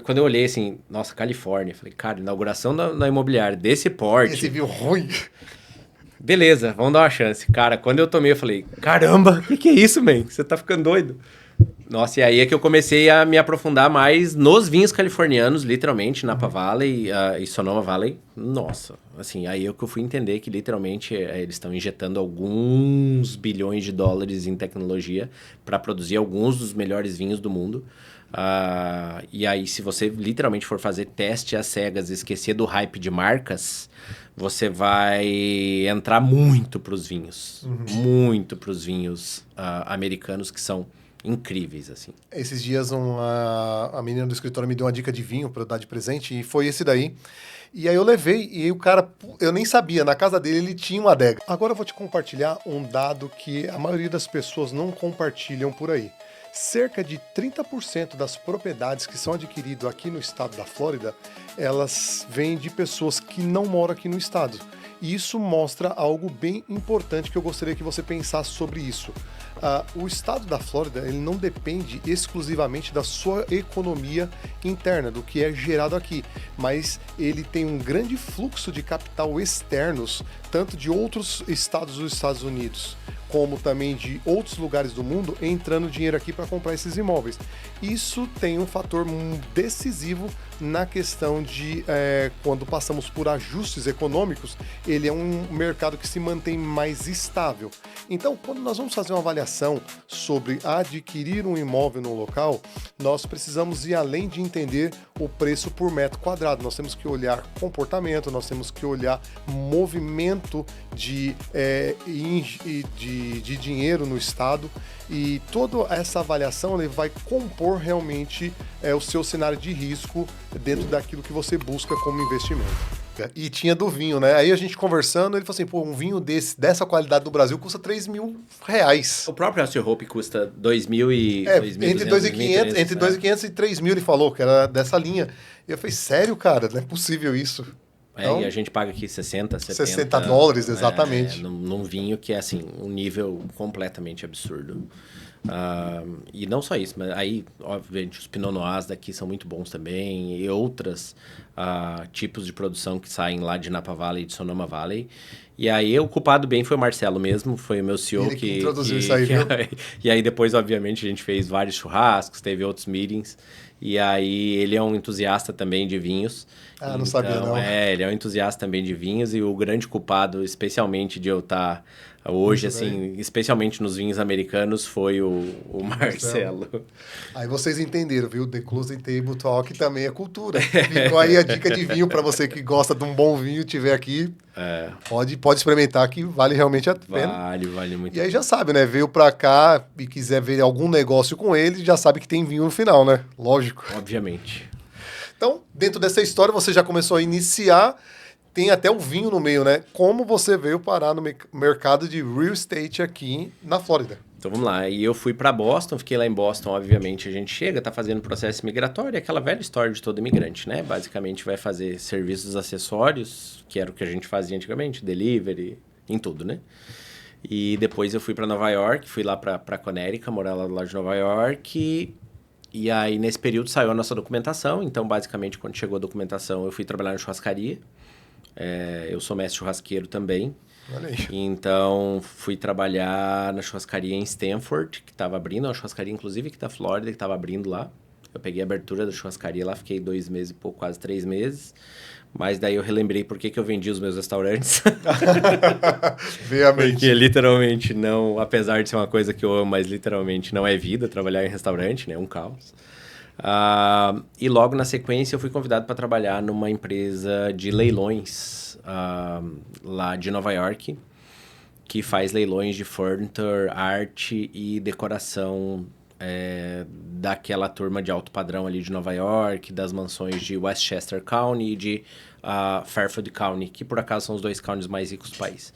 quando eu olhei assim, nossa, Califórnia, falei, cara, inauguração da imobiliária desse porte... Esse vinho ruim... Beleza, vamos dar uma chance. Cara, quando eu tomei, eu falei, caramba, o que é isso, man? Você tá ficando doido? Nossa, e aí é que eu comecei a me aprofundar mais nos vinhos californianos, literalmente, Napa Valley e Sonoma Valley. Nossa, assim, aí é que eu fui entender que literalmente eles estão injetando alguns bilhões de dólares em tecnologia para produzir alguns dos melhores vinhos do mundo. E aí, se você literalmente for fazer teste às cegas e esquecer do hype de marcas, você vai entrar muito para os vinhos. Muito para os vinhos americanos que são incríveis, assim. Esses dias a menina do escritório me deu uma dica de vinho para eu dar de presente e foi esse daí. E aí eu levei e o cara, eu nem sabia, na casa dele ele tinha uma adega. Agora eu vou te compartilhar um dado que a maioria das pessoas não compartilham por aí. Cerca de 30% das propriedades que são adquiridas aqui no estado da Flórida, elas vêm de pessoas que não moram aqui no estado. E isso mostra algo bem importante que eu gostaria que você pensasse sobre isso. O estado da Flórida ele não depende exclusivamente da sua economia interna, do que é gerado aqui, mas ele tem um grande fluxo de capital externos, tanto de outros estados dos Estados Unidos, como também de outros lugares do mundo, entrando dinheiro aqui para comprar esses imóveis. Isso tem um fator decisivo na questão de quando passamos por ajustes econômicos, ele é um mercado que se mantém mais estável. Então, quando nós vamos fazer uma avaliação sobre adquirir um imóvel no local, nós precisamos ir além de entender o preço por metro quadrado. Nós temos que olhar comportamento, nós temos que olhar movimento de dinheiro no estado, e toda essa avaliação ele vai compor realmente o seu cenário de risco dentro daquilo que você busca como investimento. E tinha do vinho, né? Aí a gente conversando, ele falou assim, pô, um vinho dessa qualidade no Brasil custa R$3.000. O próprio Austin Hope custa 2.000 e... Entre 2.500 entre 2.500 e 3.000 ele falou, que era dessa linha. E eu falei, sério, cara? Não é possível isso. Então, e a gente paga aqui 60, 70... 60 dólares, exatamente. Num vinho que é, assim, um nível completamente absurdo. E não só isso, mas aí, obviamente, os Pinot Noirs daqui são muito bons também, e outros tipos de produção que saem lá de Napa Valley e de Sonoma Valley. E aí, o culpado bem foi o Marcelo mesmo, foi o meu CEO ele que introduziu isso aí, viu? E aí, depois, obviamente, a gente fez vários churrascos, teve outros meetings, e aí ele é um entusiasta também de vinhos. Não sabia não. Ele é um entusiasta também de vinhos, e o grande culpado, especialmente de eu estar Hoje, Isso daí. assim, especialmente nos vinhos americanos, foi o Marcelo. Aí vocês entenderam, viu? The Closing Table Talk também é cultura. Ficou aí a dica de vinho para você que gosta de um bom vinho, tiver aqui, pode experimentar que vale realmente a pena. Vale muito E a aí já pena. sabe, né? Veio pra cá e quiser ver algum negócio com ele, já sabe que tem vinho no final, né? Lógico. Obviamente. Então, dentro dessa história, você já começou a iniciar, tem até o vinho no meio, né? Como você veio parar no mercado de real estate aqui na Flórida? Então vamos lá. E eu fui para Boston, fiquei lá em Boston, obviamente a gente chega, tá fazendo processo migratório, é aquela velha história de todo imigrante, né? Basicamente vai fazer serviços acessórios, que era o que a gente fazia antigamente, delivery, em tudo, né? E depois eu fui para Nova York, fui lá para Connecticut, morar lá de Nova York. E aí nesse período saiu a nossa documentação, então basicamente quando chegou a documentação eu fui trabalhar na churrascaria. Eu sou mestre churrasqueiro também. Olha aí. Então, fui trabalhar na churrascaria em Stanford, que estava abrindo, uma churrascaria, inclusive, aqui da Flórida, que estava abrindo lá. Eu peguei a abertura da churrascaria lá, fiquei 2 meses e pouco, quase 3 meses. Mas daí eu relembrei por que eu vendi os meus restaurantes. Veio a Porque mente. literalmente não, apesar de ser uma coisa que eu amo, mas literalmente não é vida trabalhar em restaurante, né? É um caos. E logo na sequência eu fui convidado para trabalhar numa empresa de leilões lá de Nova York, que faz leilões de furniture, arte e decoração daquela turma de alto padrão ali de Nova York, das mansões de Westchester County e de Fairfield County, que por acaso são os 2 counties mais ricos do país.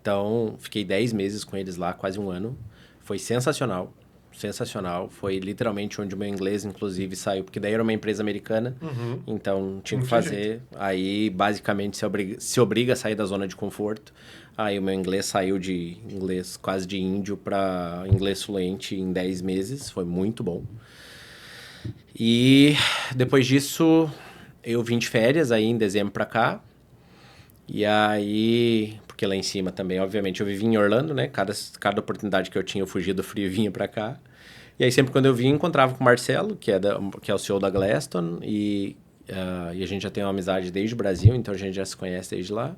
Então, fiquei 10 meses com eles lá, quase 1 ano. Foi sensacional. Sensacional. Foi literalmente onde o meu inglês, inclusive, saiu. Porque daí era uma empresa americana, então tinha que fazer. Aí, basicamente, se obriga a sair da zona de conforto. Aí o meu inglês saiu de inglês quase de índio para inglês fluente em 10 meses. Foi muito bom. E depois disso, eu vim de férias aí em dezembro para cá. E aí, porque lá em cima também, obviamente, eu vivi em Orlando, né? Cada oportunidade que eu tinha, eu fugia do frio e vinha pra cá. E aí, sempre quando eu vinha, encontrava com o Marcelo, que é o CEO da Glaston, e a gente já tem uma amizade desde o Brasil, então a gente já se conhece desde lá.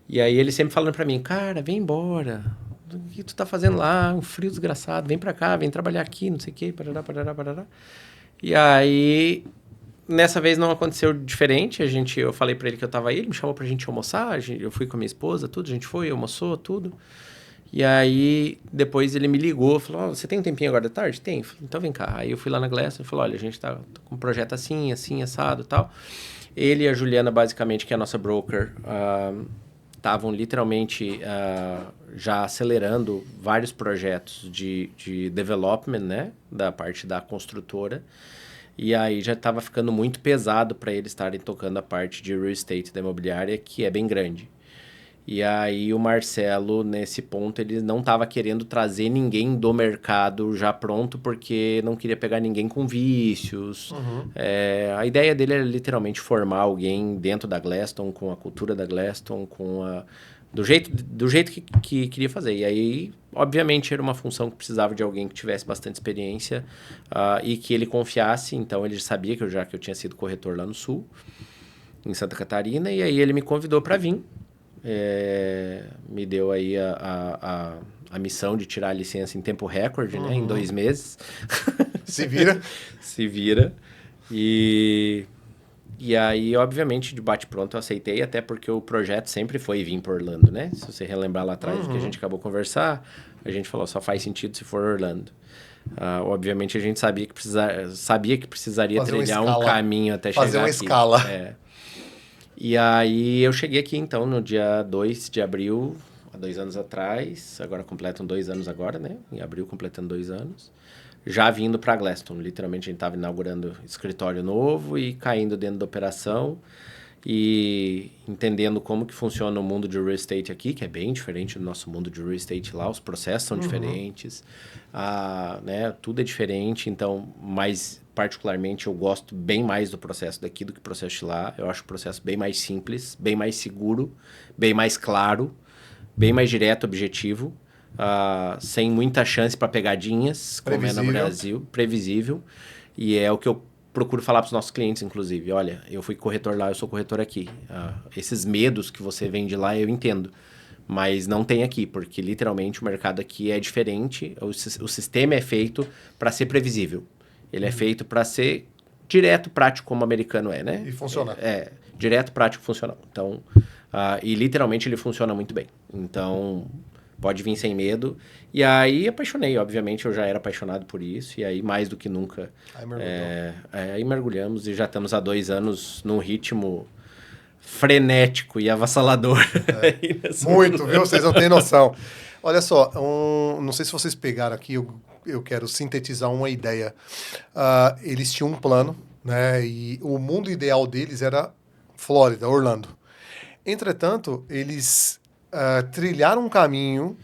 E aí, ele sempre falando pra mim, cara, vem embora, o que tu tá fazendo lá? Um frio desgraçado, vem pra cá, vem trabalhar aqui, não sei o quê, parará, parará, parará. E aí, nessa vez não aconteceu diferente. Eu falei pra ele que eu tava aí, ele me chamou pra gente almoçar, eu fui com a minha esposa, tudo, a gente foi, almoçou, tudo. E aí, depois ele me ligou, falou, você tem um tempinho agora da tarde? Tem. Falei, então vem cá. Aí eu fui lá na Glass e falou, olha, a gente tá com um projeto assim, assim, assado e tal. Ele e a Juliana, basicamente, que é a nossa broker, estavam literalmente já acelerando vários projetos de development, né? Da parte da construtora. E aí já estava ficando muito pesado para eles estarem tocando a parte de real estate da imobiliária, que é bem grande. E aí o Marcelo, nesse ponto, ele não estava querendo trazer ninguém do mercado já pronto, porque não queria pegar ninguém com vícios. A ideia dele era literalmente formar alguém dentro da Glaston, com a cultura da Glaston, do jeito que queria fazer. E aí, obviamente, era uma função que precisava de alguém que tivesse bastante experiência e que ele confiasse. Então, ele sabia que eu tinha sido corretor lá no Sul, em Santa Catarina, e aí ele me convidou para vir. Me deu aí a missão de tirar a licença em tempo recorde, né? Em 2 meses. Se vira. Se vira. E aí, obviamente, de bate-pronto eu aceitei, até porque o projeto sempre foi vir para Orlando, né? Se você relembrar lá atrás do que a gente acabou de conversar, a gente falou, só faz sentido se for Orlando. Obviamente, a gente sabia que precisaria Fazer uma trilhar um escala. caminho até Fazer chegar uma aqui. escala. E aí, eu cheguei aqui, então, no dia 2 de abril, há 2 anos atrás. Agora completam 2 anos agora, né? Em abril, completando 2 anos. Já vindo para Glaston. Literalmente, a gente estava inaugurando escritório novo e caindo dentro da operação e entendendo como que funciona o mundo de real estate aqui, que é bem diferente do nosso mundo de real estate lá. Os processos são diferentes, né? Tudo é diferente. Então, mais particularmente, eu gosto bem mais do processo daqui do que o processo de lá. Eu acho o processo bem mais simples, bem mais seguro, bem mais claro, bem mais direto, objetivo. Sem muita chance para pegadinhas, como é no Brasil, previsível. E é o que eu procuro falar para os nossos clientes, inclusive. Olha, eu fui corretor lá, eu sou corretor aqui. Esses medos que você vem de lá, eu entendo. Mas não tem aqui, porque literalmente o mercado aqui é diferente, o sistema é feito para ser previsível. Ele é feito para ser direto, prático, como o americano é, né? E funcionar. Direto, prático, funcional. Então, e literalmente ele funciona muito bem. Então, pode vir sem medo. E aí, apaixonei. Obviamente, eu já era apaixonado por isso. E aí, mais do que nunca... Aí mergulhamos e já estamos há 2 anos num ritmo frenético e avassalador. Muito, viu? Vocês não têm noção. Olha só, não sei se vocês pegaram aqui, eu quero sintetizar uma ideia. Eles tinham um plano, né? E o mundo ideal deles era Flórida, Orlando. Entretanto, eles trilharam um caminho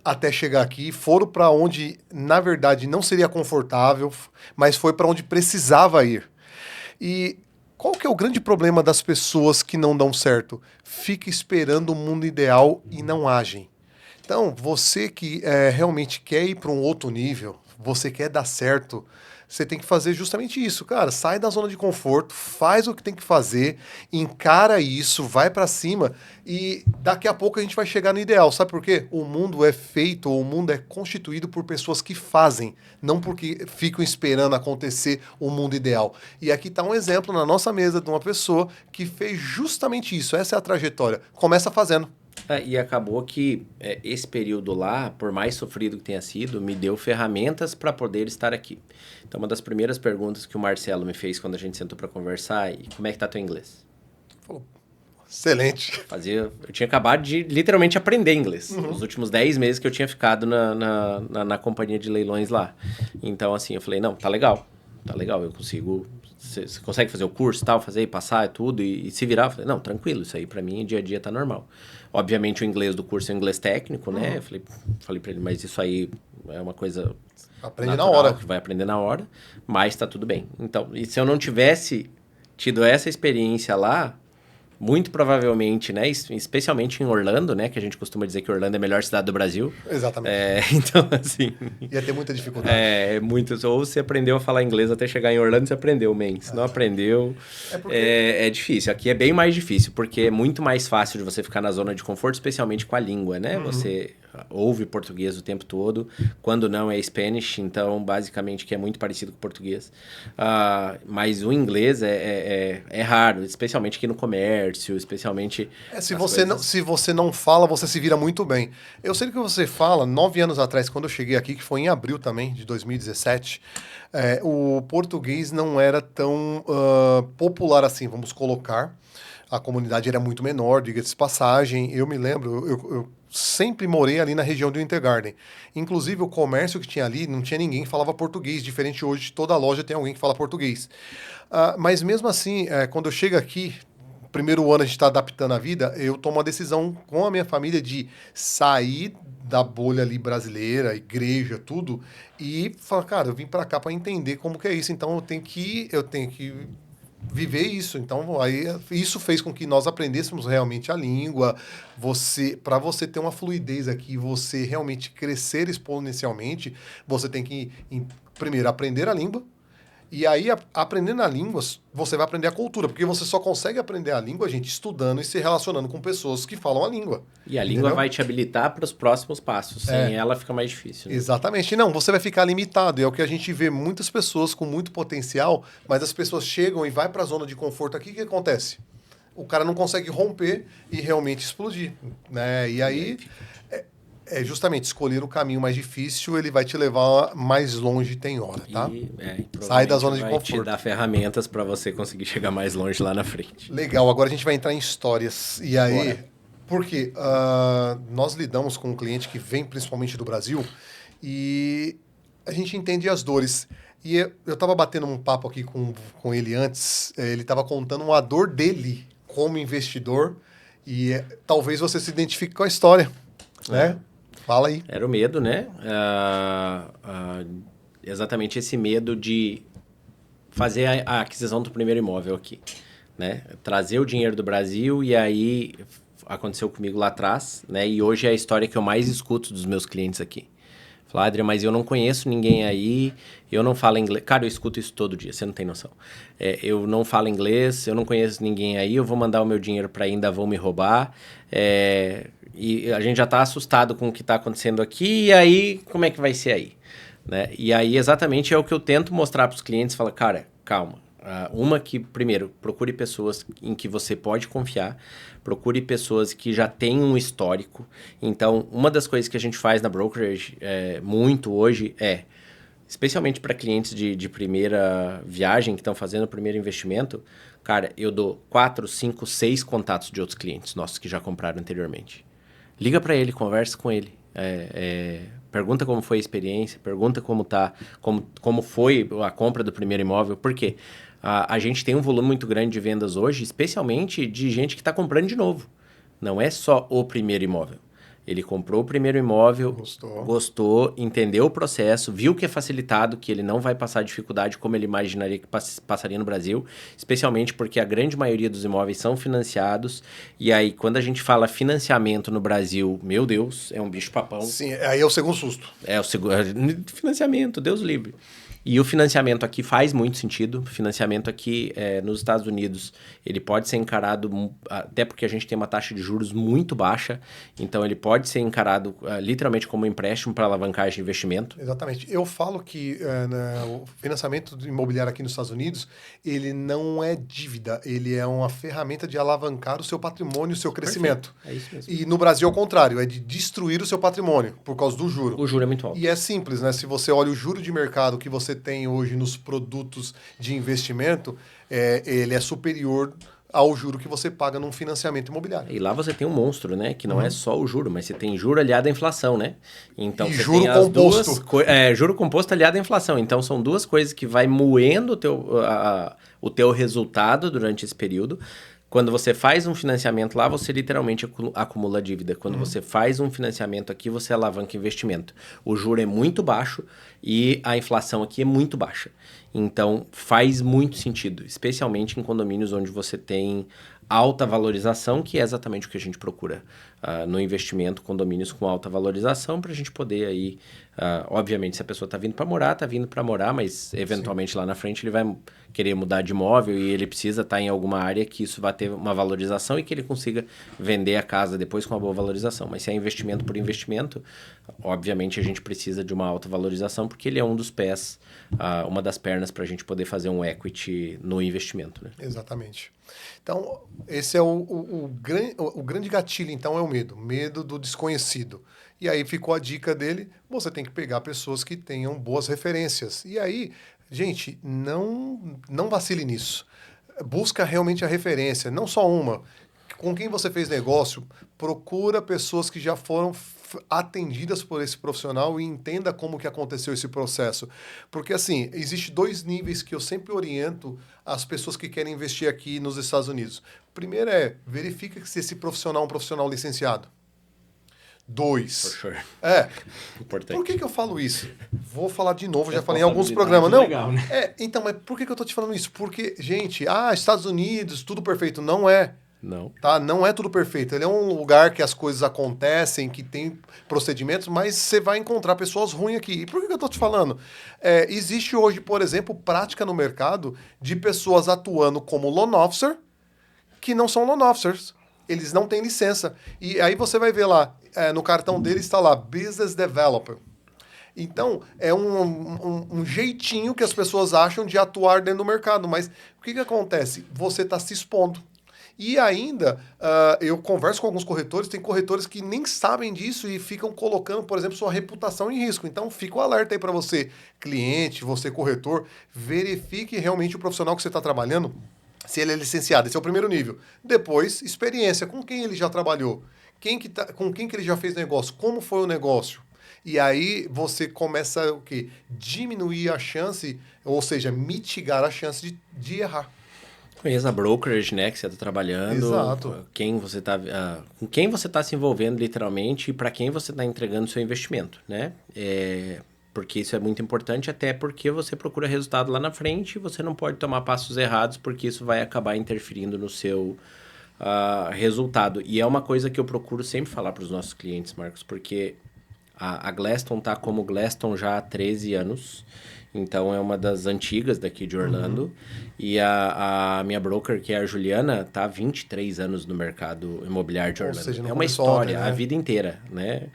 até chegar aqui, foram para onde, na verdade, não seria confortável, mas foi para onde precisava ir. E qual que é o grande problema das pessoas que não dão certo? Fica esperando o mundo ideal e não agem. Então, você que realmente quer ir para um outro nível, você quer dar certo, você tem que fazer justamente isso, cara. Sai da zona de conforto, faz o que tem que fazer, encara isso, vai para cima e daqui a pouco a gente vai chegar no ideal. Sabe por quê? O mundo é feito, o mundo é constituído por pessoas que fazem, não porque ficam esperando acontecer o mundo ideal. E aqui está um exemplo na nossa mesa de uma pessoa que fez justamente isso. Essa é a trajetória. Começa fazendo. E acabou que esse período lá, por mais sofrido que tenha sido, me deu ferramentas para poder estar aqui. Então, uma das primeiras perguntas que o Marcelo me fez quando a gente sentou para conversar é: como é que tá teu inglês? Falou, excelente. Eu tinha acabado de literalmente aprender inglês. Os últimos 10 meses que eu tinha ficado na companhia de leilões lá. Então, assim, eu falei, não, tá legal, eu consigo... Você consegue fazer o curso, tal, fazer e passar e tudo, e se virar? Eu falei, não, tranquilo, isso aí pra mim dia a dia tá normal. Obviamente o inglês do curso é um inglês técnico, né? Eu falei pra ele, mas isso aí é uma coisa... Aprende na hora. Que vai aprender na hora, mas tá tudo bem. Então, e se eu não tivesse tido essa experiência lá, muito provavelmente, né, especialmente em Orlando, né, que a gente costuma dizer que Orlando é a melhor cidade do Brasil. Exatamente. Então, assim... Ia ter muita dificuldade. Ou você aprendeu a falar inglês até chegar em Orlando, você aprendeu, man. Se não aprendeu, é difícil. Aqui é bem mais difícil, porque é muito mais fácil de você ficar na zona de conforto, especialmente com a língua, né? Você ouve português o tempo todo, quando não é Spanish, então, basicamente, que é muito parecido com o português. Mas o inglês é raro, especialmente aqui no comércio, especialmente... Se você não fala, você se vira muito bem. Eu sei que você fala, 9 anos atrás, quando eu cheguei aqui, que foi em abril também, de 2017, o português não era tão popular assim, vamos colocar. A comunidade era muito menor, diga-se de passagem. Eu me lembro, eu sempre morei ali na região do Winter Garden. Inclusive, o comércio que tinha ali, não tinha ninguém que falava português. Diferente hoje, toda loja tem alguém que fala português. Mas mesmo assim, quando eu chego aqui, primeiro ano a gente está adaptando a vida, eu tomo a decisão com a minha família de sair da bolha ali brasileira, igreja, tudo, e falar, cara, eu vim para cá para entender como que é isso, então eu tenho que viver isso. Então, aí isso fez com que nós aprendêssemos realmente a língua. Para você ter uma fluidez aqui, você realmente crescer exponencialmente, você tem que primeiro aprender a língua. E aí, aprendendo a língua, você vai aprender a cultura, porque você só consegue aprender a língua, gente, estudando e se relacionando com pessoas que falam a língua. E a língua vai te habilitar para os próximos passos. Sem ela fica mais difícil. Né? Exatamente. Não, você vai ficar limitado. É o que a gente vê muitas pessoas com muito potencial, mas as pessoas chegam e vai para a zona de conforto aqui, o que acontece? O cara não consegue romper e realmente explodir, né? E aí... justamente escolher o caminho mais difícil, ele vai te levar mais longe, tem hora, tá? Sai da zona de conforto. Vai te dar ferramentas para você conseguir chegar mais longe lá na frente. Legal, agora a gente vai entrar em histórias. E aí, porque nós lidamos com um cliente que vem principalmente do Brasil e a gente entende as dores. E eu estava batendo um papo aqui com ele antes, ele estava contando uma dor dele como investidor e talvez você se identifique com a história, né? Fala aí. Era o medo, né? Exatamente esse medo de fazer a aquisição do primeiro imóvel aqui, né? Trazer o dinheiro do Brasil e aí aconteceu comigo lá atrás, né? E hoje é a história que eu mais escuto dos meus clientes aqui. Fala, Adrian, mas eu não conheço ninguém aí, eu não falo inglês. Cara, eu escuto isso todo dia, você não tem noção. Eu não falo inglês, eu não conheço ninguém aí, eu vou mandar o meu dinheiro para ainda vão me roubar. E a gente já tá assustado com o que tá acontecendo aqui, e aí, como é que vai ser aí? Né? E aí, exatamente, é o que eu tento mostrar para os clientes, fala, cara, calma. Uma que, primeiro, procure pessoas em que você pode confiar, procure pessoas que já têm um histórico. Então, uma das coisas que a gente faz na brokerage muito hoje especialmente para clientes de primeira viagem, que estão fazendo o primeiro investimento, cara, eu dou 4, 5, 6 contatos de outros clientes nossos que já compraram anteriormente. Liga para ele, conversa com ele. Pergunta como foi a experiência, pergunta como foi a compra do primeiro imóvel. Por quê? A gente tem um volume muito grande de vendas hoje, especialmente de gente que está comprando de novo. Não é só o primeiro imóvel. Ele comprou o primeiro imóvel, gostou, entendeu o processo, viu que é facilitado, que ele não vai passar dificuldade como ele imaginaria que passaria no Brasil, especialmente porque a grande maioria dos imóveis são financiados. E aí, quando a gente fala financiamento no Brasil, meu Deus, é um bicho-papão. Sim, aí é o segundo susto. É o segundo financiamento, Deus livre. E o financiamento aqui faz muito sentido. O financiamento aqui nos Estados Unidos, ele pode ser encarado, até porque a gente tem uma taxa de juros muito baixa, então ele pode ser encarado literalmente como um empréstimo para alavancagem de investimento. Exatamente. Eu falo que o financiamento imobiliário aqui nos Estados Unidos, ele não é dívida, ele é uma ferramenta de alavancar o seu patrimônio, o seu crescimento. Perfeito. É isso mesmo. E no Brasil, ao contrário, é de destruir o seu patrimônio por causa do juro. O juro é muito alto. E é simples, né? Se você olha o juro de mercado que você tem hoje nos produtos de investimento, ele é superior ao juro que você paga num financiamento imobiliário. E lá você tem um monstro, né? Que não é só o juro, mas você tem juro aliado à inflação, né? Então e você juro tem as composto. juro composto aliado à inflação. Então são duas coisas que vai moendo o teu resultado durante esse período. Quando você faz um financiamento lá, você literalmente acumula dívida. Quando você faz um financiamento aqui, você alavanca investimento. O juro é muito baixo e a inflação aqui é muito baixa. Então, faz muito sentido, especialmente em condomínios onde você tem alta valorização, que é exatamente o que a gente procura no investimento, condomínios com alta valorização, para a gente poder aí, obviamente, se a pessoa está vindo para morar, mas eventualmente Sim. lá na frente ele vai querer mudar de imóvel e ele precisa estar em alguma área que isso vai ter uma valorização e que ele consiga vender a casa depois com uma boa valorização. Mas se é investimento por investimento, obviamente a gente precisa de uma alta valorização, porque ele é um dos pés, uma das pernas para a gente poder fazer um equity no investimento. Né? Exatamente. Então, esse é o grande gatilho, então, é o medo. Medo do desconhecido. E aí ficou a dica dele, você tem que pegar pessoas que tenham boas referências. E aí, gente, não vacile nisso. Busca realmente a referência, não só uma. Com quem você fez negócio, procura pessoas que já foram atendidas por esse profissional e entenda como que aconteceu esse processo. Porque, assim, existe 2 níveis que eu sempre oriento as pessoas que querem investir aqui nos Estados Unidos. O primeiro verifica se esse profissional é um profissional licenciado. 2. For sure. Importante. Por que eu falo isso? Vou falar de novo, já falei em falando alguns de programas. idade, Não, legal, né? Então, mas por que eu tô te falando isso? Porque, gente, Estados Unidos, tudo perfeito. Não é. Não. Tá? Não é tudo perfeito. Ele é um lugar que as coisas acontecem, que tem procedimentos, mas você vai encontrar pessoas ruins aqui. E por que eu tô te falando? Existe hoje, por exemplo, prática no mercado de pessoas atuando como loan officer que não são loan officers. Eles não têm licença. E aí você vai ver lá, no cartão dele está lá, Business Developer. Então, é um jeitinho que as pessoas acham de atuar dentro do mercado. Mas o que acontece? Você está se expondo. E ainda, eu converso com alguns corretores, tem corretores que nem sabem disso e ficam colocando, por exemplo, sua reputação em risco. Então, fica o alerta aí para você, cliente, você corretor, verifique realmente o profissional que você está trabalhando, se ele é licenciado. Esse é o primeiro nível. Depois, experiência, com quem ele já trabalhou, com quem que ele já fez negócio, como foi o negócio. E aí você começa o quê? Diminuir a chance, ou seja, mitigar a chance de errar. Conheça a brokerage, né, que você está trabalhando. Exato. Com quem você está se envolvendo literalmente e para quem você está entregando seu investimento, né? Porque isso é muito importante, até porque você procura resultado lá na frente e você não pode tomar passos errados, porque isso vai acabar interferindo no seu resultado. E é uma coisa que eu procuro sempre falar para os nossos clientes, Marcos, porque A Glaston tá como Glaston já há 13 anos. Então, é uma das antigas daqui de Orlando. E a minha broker, que é a Juliana, tá há 23 anos no mercado imobiliário de Ou Orlando. seja, não É uma começou história, ontem, né? a vida inteira, né?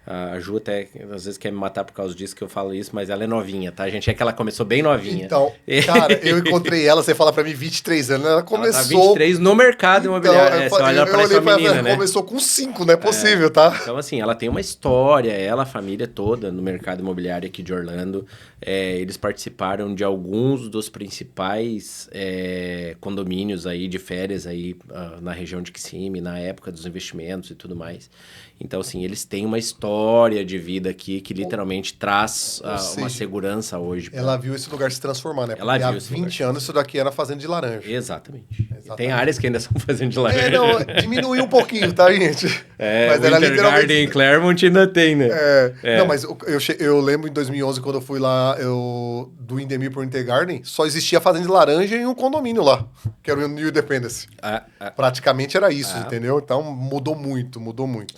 A Ju até, às vezes, quer me matar por causa disso que eu falo isso, mas ela é novinha, tá? A gente é que ela começou bem novinha. Então, cara, eu encontrei ela, você fala pra mim 23 anos, ela Ela tá começou... 23 no mercado Então, imobiliário. Você olha, ela eu parece olhei uma pra ela, menina, né? começou com 5, não é possível, tá? Então, assim, ela tem uma história, ela, a família toda no mercado imobiliário aqui de Orlando. Eles participaram de alguns dos principais condomínios aí de férias aí na região de Kissimmee, na época dos investimentos e tudo mais. Então, assim, eles têm uma história de vida aqui que literalmente traz uma seja, segurança hoje. Ela viu esse lugar se transformar, né? Ela Porque há viu esse 20 lugar. anos isso daqui era fazenda de laranja. Exatamente. E tem áreas que ainda são fazendo de laranja. Não, diminuiu um pouquinho, tá, gente? Mas era Winter Garden em Claremont ainda tem, né? Não, mas eu lembro em 2011, quando eu fui lá do Indemir pro Winter Garden, só existia fazenda de laranja e um condomínio lá, que era o New Independence. Praticamente era isso, entendeu? Então mudou muito, mudou muito.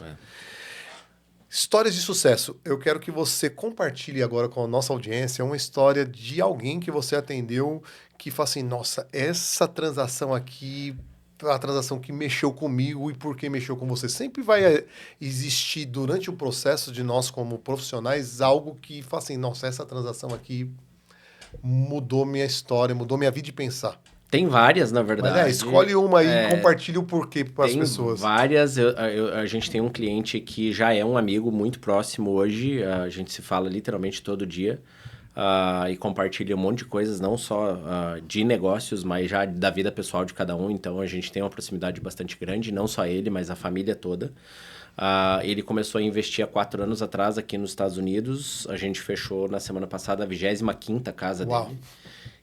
Histórias de sucesso. Eu quero que você compartilhe agora com a nossa audiência uma história de alguém que você atendeu que fala assim, nossa, essa transação aqui, a transação que mexeu comigo e por que mexeu com você. Sempre vai existir durante o processo de nós como profissionais algo que fala assim, nossa, essa transação aqui mudou minha história, mudou minha vida de pensar. Tem várias, na verdade. Mas escolhe uma aí e compartilhe o porquê para as pessoas. Tem várias. A gente tem um cliente que já é um amigo muito próximo hoje. A gente se fala literalmente todo dia. E compartilha um monte de coisas, não só de negócios, mas já da vida pessoal de cada um. Então, a gente tem uma proximidade bastante grande. Não só ele, mas a família toda. Ele começou a investir há 4 anos atrás aqui nos Estados Unidos. A gente fechou na semana passada a 25ª casa dele.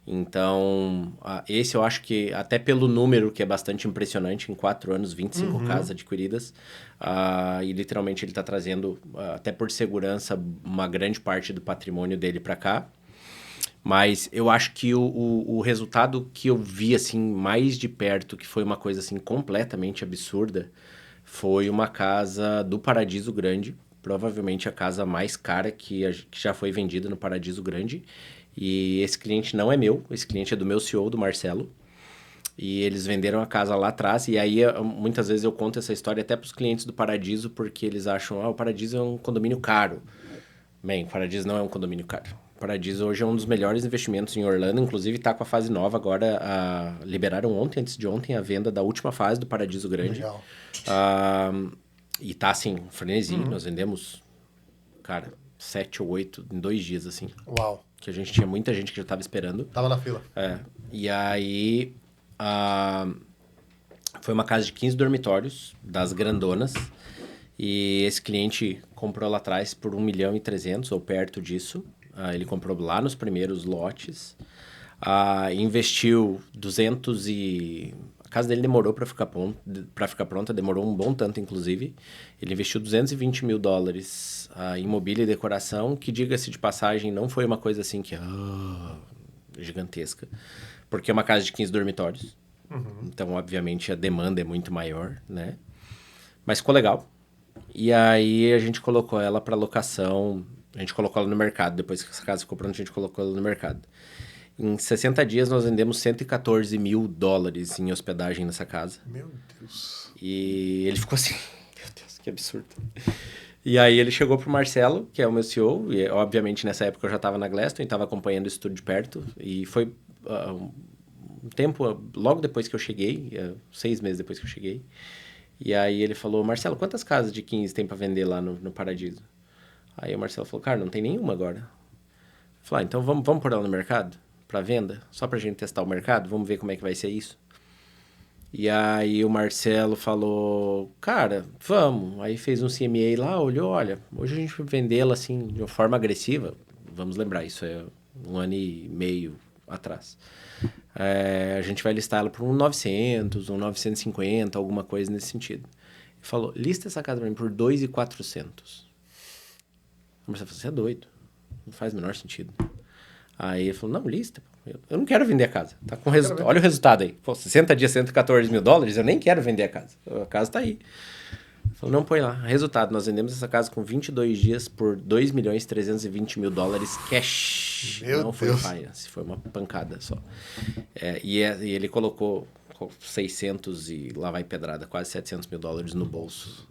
Então, esse eu acho que, até pelo número, que é bastante impressionante, em 4 anos, 25 casas adquiridas, e literalmente ele está trazendo, até por segurança, uma grande parte do patrimônio dele para cá. Mas eu acho que o resultado que eu vi, assim, mais de perto, que foi uma coisa, assim, completamente absurda, foi uma casa do Paradiso Grande, provavelmente a casa mais cara que já foi vendida no Paradiso Grande. E esse cliente não é meu, esse cliente é do meu CEO, do Marcelo. E eles venderam a casa lá atrás. E aí, muitas vezes eu conto essa história até para os clientes do Paradiso, porque eles acham, o Paradiso é um condomínio caro. Bem, o Paradiso não é um condomínio caro. O Paradiso hoje é um dos melhores investimentos em Orlando, inclusive está com a fase nova agora. Liberaram ontem, antes de ontem, a venda da última fase do Paradiso Grande. Legal. E tá assim, frenesi. Nós vendemos, cara, 7 ou 8 em 2 dias, assim. Uau. Que a gente tinha muita gente que já estava esperando. Tava na fila. E aí, foi uma casa de 15 dormitórios, das grandonas. E esse cliente comprou lá atrás por 1.300.000, ou perto disso. Ele comprou lá nos primeiros lotes. Investiu 200 e... A casa dele demorou para ficar pronta, demorou um bom tanto, inclusive. Ele investiu $220 mil em mobília e decoração, que, diga-se de passagem, não foi uma coisa assim que... gigantesca. Porque é uma casa de 15 dormitórios. Então, obviamente, a demanda é muito maior, né? Mas ficou legal. E aí, a gente colocou ela para locação. A gente colocou ela no mercado. Depois que essa casa ficou pronta, a gente colocou ela no mercado. Em 60 dias, nós vendemos $114 mil em hospedagem nessa casa. Meu Deus. E ele ficou assim... Meu Deus, que absurdo. E aí, ele chegou pro Marcelo, que é o meu CEO. E, obviamente, nessa época, eu já estava na Glaston e estava acompanhando isso tudo de perto. E foi um tempo, logo depois que eu cheguei, 6 meses depois que eu cheguei. E aí, ele falou, Marcelo, quantas casas de 15 tem para vender lá no Paradiso? Aí, o Marcelo falou, cara, não tem nenhuma agora. Eu falei, então vamos pôr ela no mercado? Para venda, só pra gente testar o mercado, vamos ver como é que vai ser isso. E aí o Marcelo falou, cara, vamos. Aí fez um CMA lá, olhou, olha, hoje a gente vai vendê-la assim, de uma forma agressiva. Vamos lembrar, isso é 1 ano e meio atrás. A gente vai listar ela por 900, 950, alguma coisa nesse sentido. Ele falou, lista essa casa pra mim por 2.400. O Marcelo falou, você é doido, não faz o menor sentido. Aí ele falou, não, lista. Eu não quero vender a casa. Tá com olha o resultado aí. Pô, 60 dias, $114 mil, eu nem quero vender a casa. A casa tá aí. Falou, não põe lá. Resultado, nós vendemos essa casa com 22 dias por $2.320.000 cash. Meu não foi Deus. finance, foi uma pancada só. E ele colocou 600 e lá vai pedrada, quase $700.000 no bolso.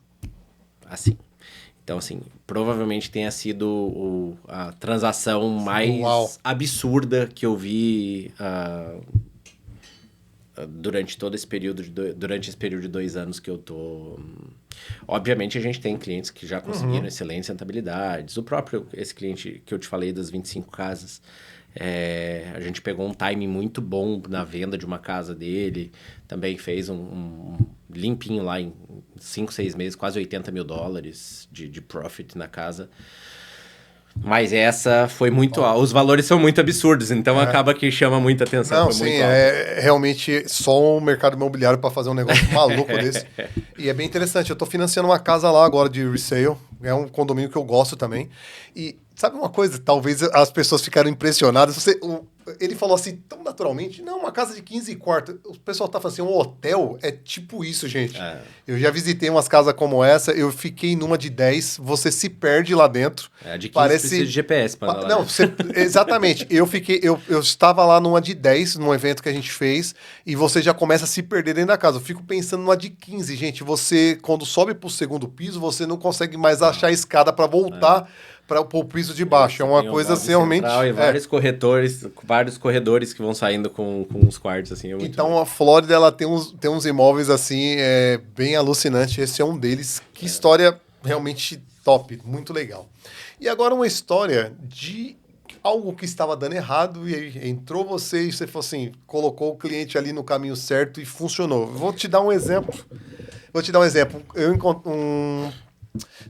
Assim. Então, assim, provavelmente tenha sido a transação mais Uau. absurda que eu vi durante todo esse período, durante esse período de 2 anos que eu tô... Obviamente, a gente tem clientes que já conseguiram excelentes rentabilidades. O próprio, esse cliente que eu te falei das 25 casas, a gente pegou um timing muito bom na venda de uma casa dele. Também fez um limpinho lá em 5, 6 meses, quase $80.000 de profit na casa. Mas essa foi muito... Os valores são muito absurdos, então acaba que chama muita atenção. Não, foi sim, muito alto. é realmente só o mercado imobiliário para fazer um negócio maluco desse. E é bem interessante. Eu estou financiando uma casa lá agora de resale. É um condomínio que eu gosto também. E sabe uma coisa? Talvez as pessoas ficaram impressionadas. Ele falou assim, tão naturalmente, não, uma casa de 15 quartos. O pessoal tá falando assim, um hotel é tipo isso, gente. Eu já visitei umas casas como essa, eu fiquei numa de 10, você se perde lá dentro. A de 15 precisa de GPS para andar lá Não, dentro. exatamente. Eu estava lá numa de 10, num evento que a gente fez, e você já começa a se perder dentro da casa. Eu fico pensando numa de 15, gente. Você, quando sobe pro segundo piso, você não consegue mais achar a escada para voltar para o piso de baixo. É uma coisa assim, realmente... E vários corredores que vão saindo com os quartos, assim. Então, a Flórida, ela tem uns imóveis, assim, bem alucinantes. Esse é um deles. Que história realmente top, muito legal. E agora uma história de algo que estava dando errado e aí entrou você e você falou assim, colocou o cliente ali no caminho certo e funcionou. Vou te dar um exemplo. Eu encontro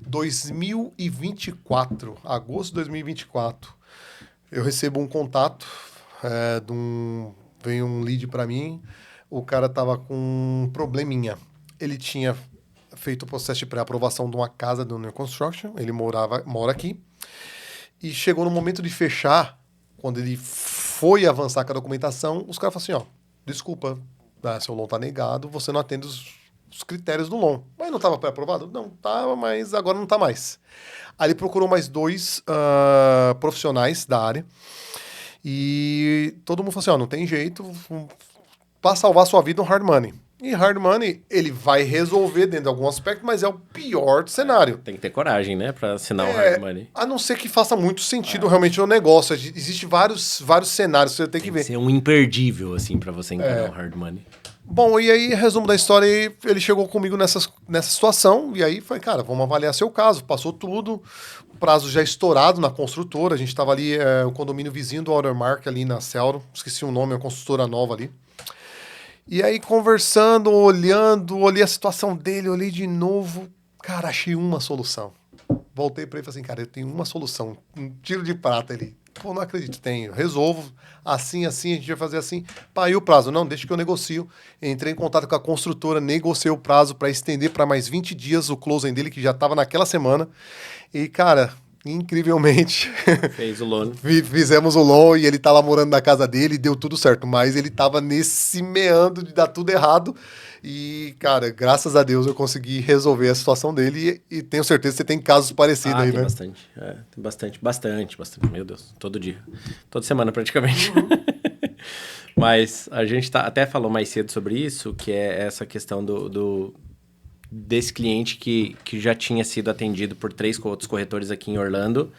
2024, agosto de 2024, eu recebo um contato vem um lead para mim, o cara tava com um probleminha. Ele tinha feito o processo de pré-aprovação de uma casa do New Construction, ele mora aqui, e chegou no momento de fechar, quando ele foi avançar com a documentação, os caras falaram assim, desculpa, seu loan tá negado, você não atende os critérios do loan. Mas não estava pré-aprovado? Não, estava, mas agora não está mais. Aí ele procurou mais 2 profissionais da área, e todo mundo falou assim, não tem jeito, para salvar sua vida, um hard money. E hard money, ele vai resolver dentro de algum aspecto, mas é o pior cenário. Tem que ter coragem, né, para assinar um hard money. A não ser que faça muito sentido realmente no negócio. Existem vários cenários que você tem que ver. Tem que ser um imperdível, assim, para você encarar um hard money. Bom, e aí, resumo da história, ele chegou comigo nessa situação, e aí foi, cara, vamos avaliar seu caso. Passou tudo, o prazo já estourado na construtora, a gente estava ali, o condomínio vizinho do Watermark, ali na Celro, esqueci o nome, é uma construtora nova ali. E aí, conversando, olhei a situação dele, olhei de novo, cara, achei uma solução. Voltei para ele e falei assim, cara, eu tenho uma solução, um tiro de prata ali. Pô, não acredito, tenho. Resolvo, assim, a gente vai fazer assim. Pá, e o prazo? Não, deixa que eu negocio. Entrei em contato com a construtora, negociei o prazo para estender para mais 20 dias o closing dele, que já estava naquela semana. E, cara, incrivelmente... Fez o loan. Fizemos o loan e ele tá lá morando na casa dele e deu tudo certo. Mas ele tava nesse meandro de dar tudo errado. E, cara, graças a Deus eu consegui resolver a situação dele e tenho certeza que você tem casos parecidos aí, tem né? Bastante. Tem bastante. Meu Deus, todo dia. Toda semana, praticamente. Mas a gente até falou mais cedo sobre isso, que é essa questão desse cliente que já tinha sido atendido por 3 outros corretores aqui em Orlando.